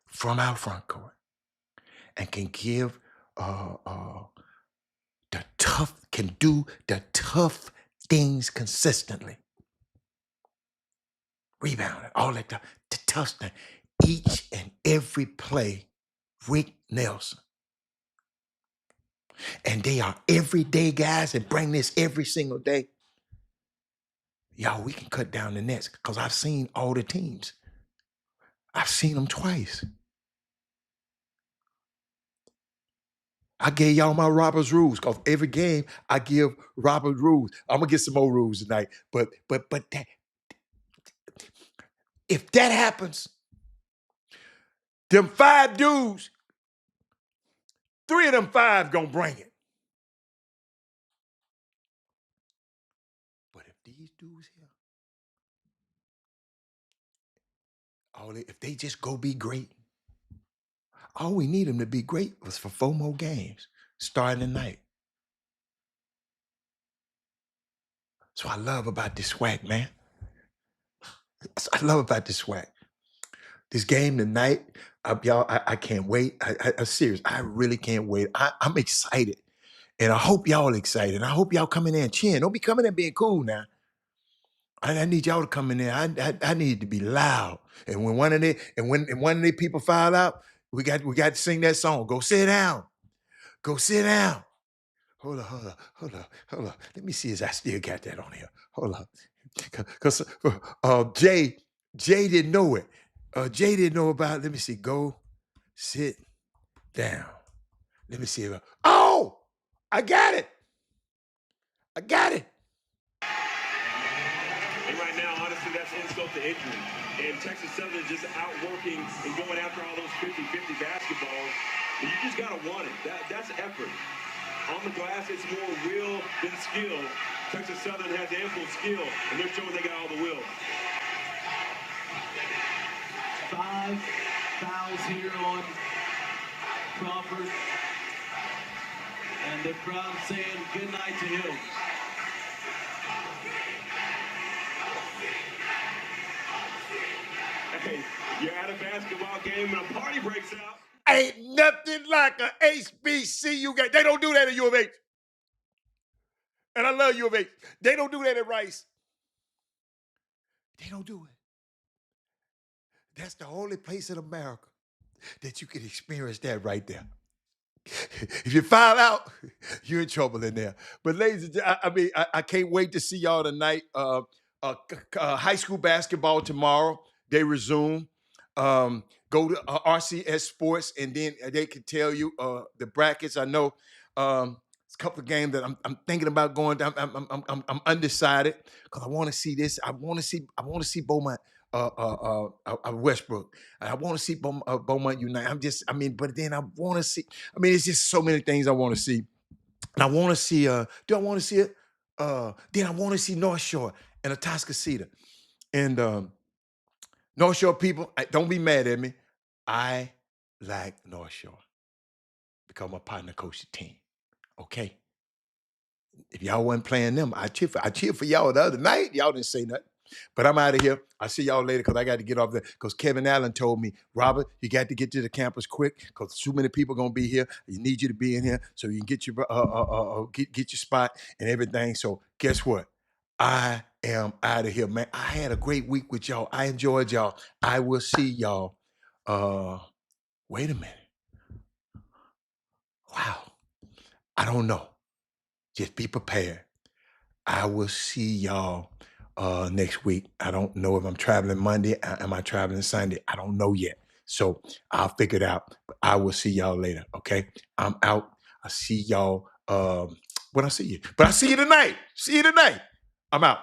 from our front court and can give do the tough things consistently. Rebounding, all that stuff, the tough stuff. Each and every play, Rick Nelson. And they are everyday guys and bring this every single day. Y'all, we can cut down the nets because I've seen all the teams. I've seen them twice. I gave y'all my Robert's rules because every game I give Robert rules. I'm gonna get some more rules tonight, but that, if that happens, them 5 dudes 3 of them 5 gonna bring it. But if these dudes here, if they just go be great, all we need them to be great was for 4 more games starting tonight. So I love about this swag, man. That's what I love about this swag. This game tonight, y'all, I can't wait. I'm serious. I really can't wait. I'm excited. And I hope y'all excited. I hope y'all come in there and cheering. Don't be coming in being cool now. I need y'all to come in there. I need to be loud. And when one of the people foul out, we got to sing that song. Go sit down. Go sit down. Hold on. Let me see if I still got that on here. Hold on. Because Jay didn't know it. Jay didn't know about it. Let me see. Go sit down. Let me see. Oh, I got it. I got it. And right now, honestly, that's insult to injury. And Texas Southern is just outworking and going after all those 50-50 basketballs. And you just got to want it. That's effort. On the glass, it's more will than skill. Texas Southern has ample skill, and they're showing they got all the will. 5 fouls here on Crawford. And the crowd saying good night to him. Hey, you're at a basketball game and a party breaks out. Ain't nothing like a HBCU game. They don't do that at U of H. And I love U of H. They don't do that at Rice. They don't do it. That's the only place in America that you can experience that right there. If you foul out, you're in trouble in there. But ladies and gentlemen, I can't wait to see y'all tonight. High school basketball tomorrow. They resume. Go to RCS Sports, and then they can tell you the brackets. I know it's a couple of games that I'm thinking about going down. I'm undecided because I want to see this. I want to see Beaumont. Westbrook. I want to see Beaumont United. But then I want to see. It's just so many things I want to see. And I want to see. Do I want to see it? Then I want to see North Shore and Atascocita. And North Shore people, don't be mad at me. I like North Shore because my partner coached the team. Okay. If y'all wasn't playing them, I cheered for y'all the other night. Y'all didn't say nothing. But I'm out of here. I'll see y'all later because I got to get off there. Because Kevin Allen told me, Robert, you got to get to the campus quick because too many people going to be here. You need you to be in here so you can get your get your spot and everything. So guess what? I am out of here, man. I had a great week with y'all. I enjoyed y'all. I will see y'all. Wait a minute. Wow. I don't know. Just be prepared. I will see y'all next week. I don't know if I'm traveling Monday. Am I traveling Sunday? I don't know yet. So I'll figure it out. But I will see y'all later. Okay. I'm out. I see y'all when I see you. But I see you tonight. See you tonight. I'm out.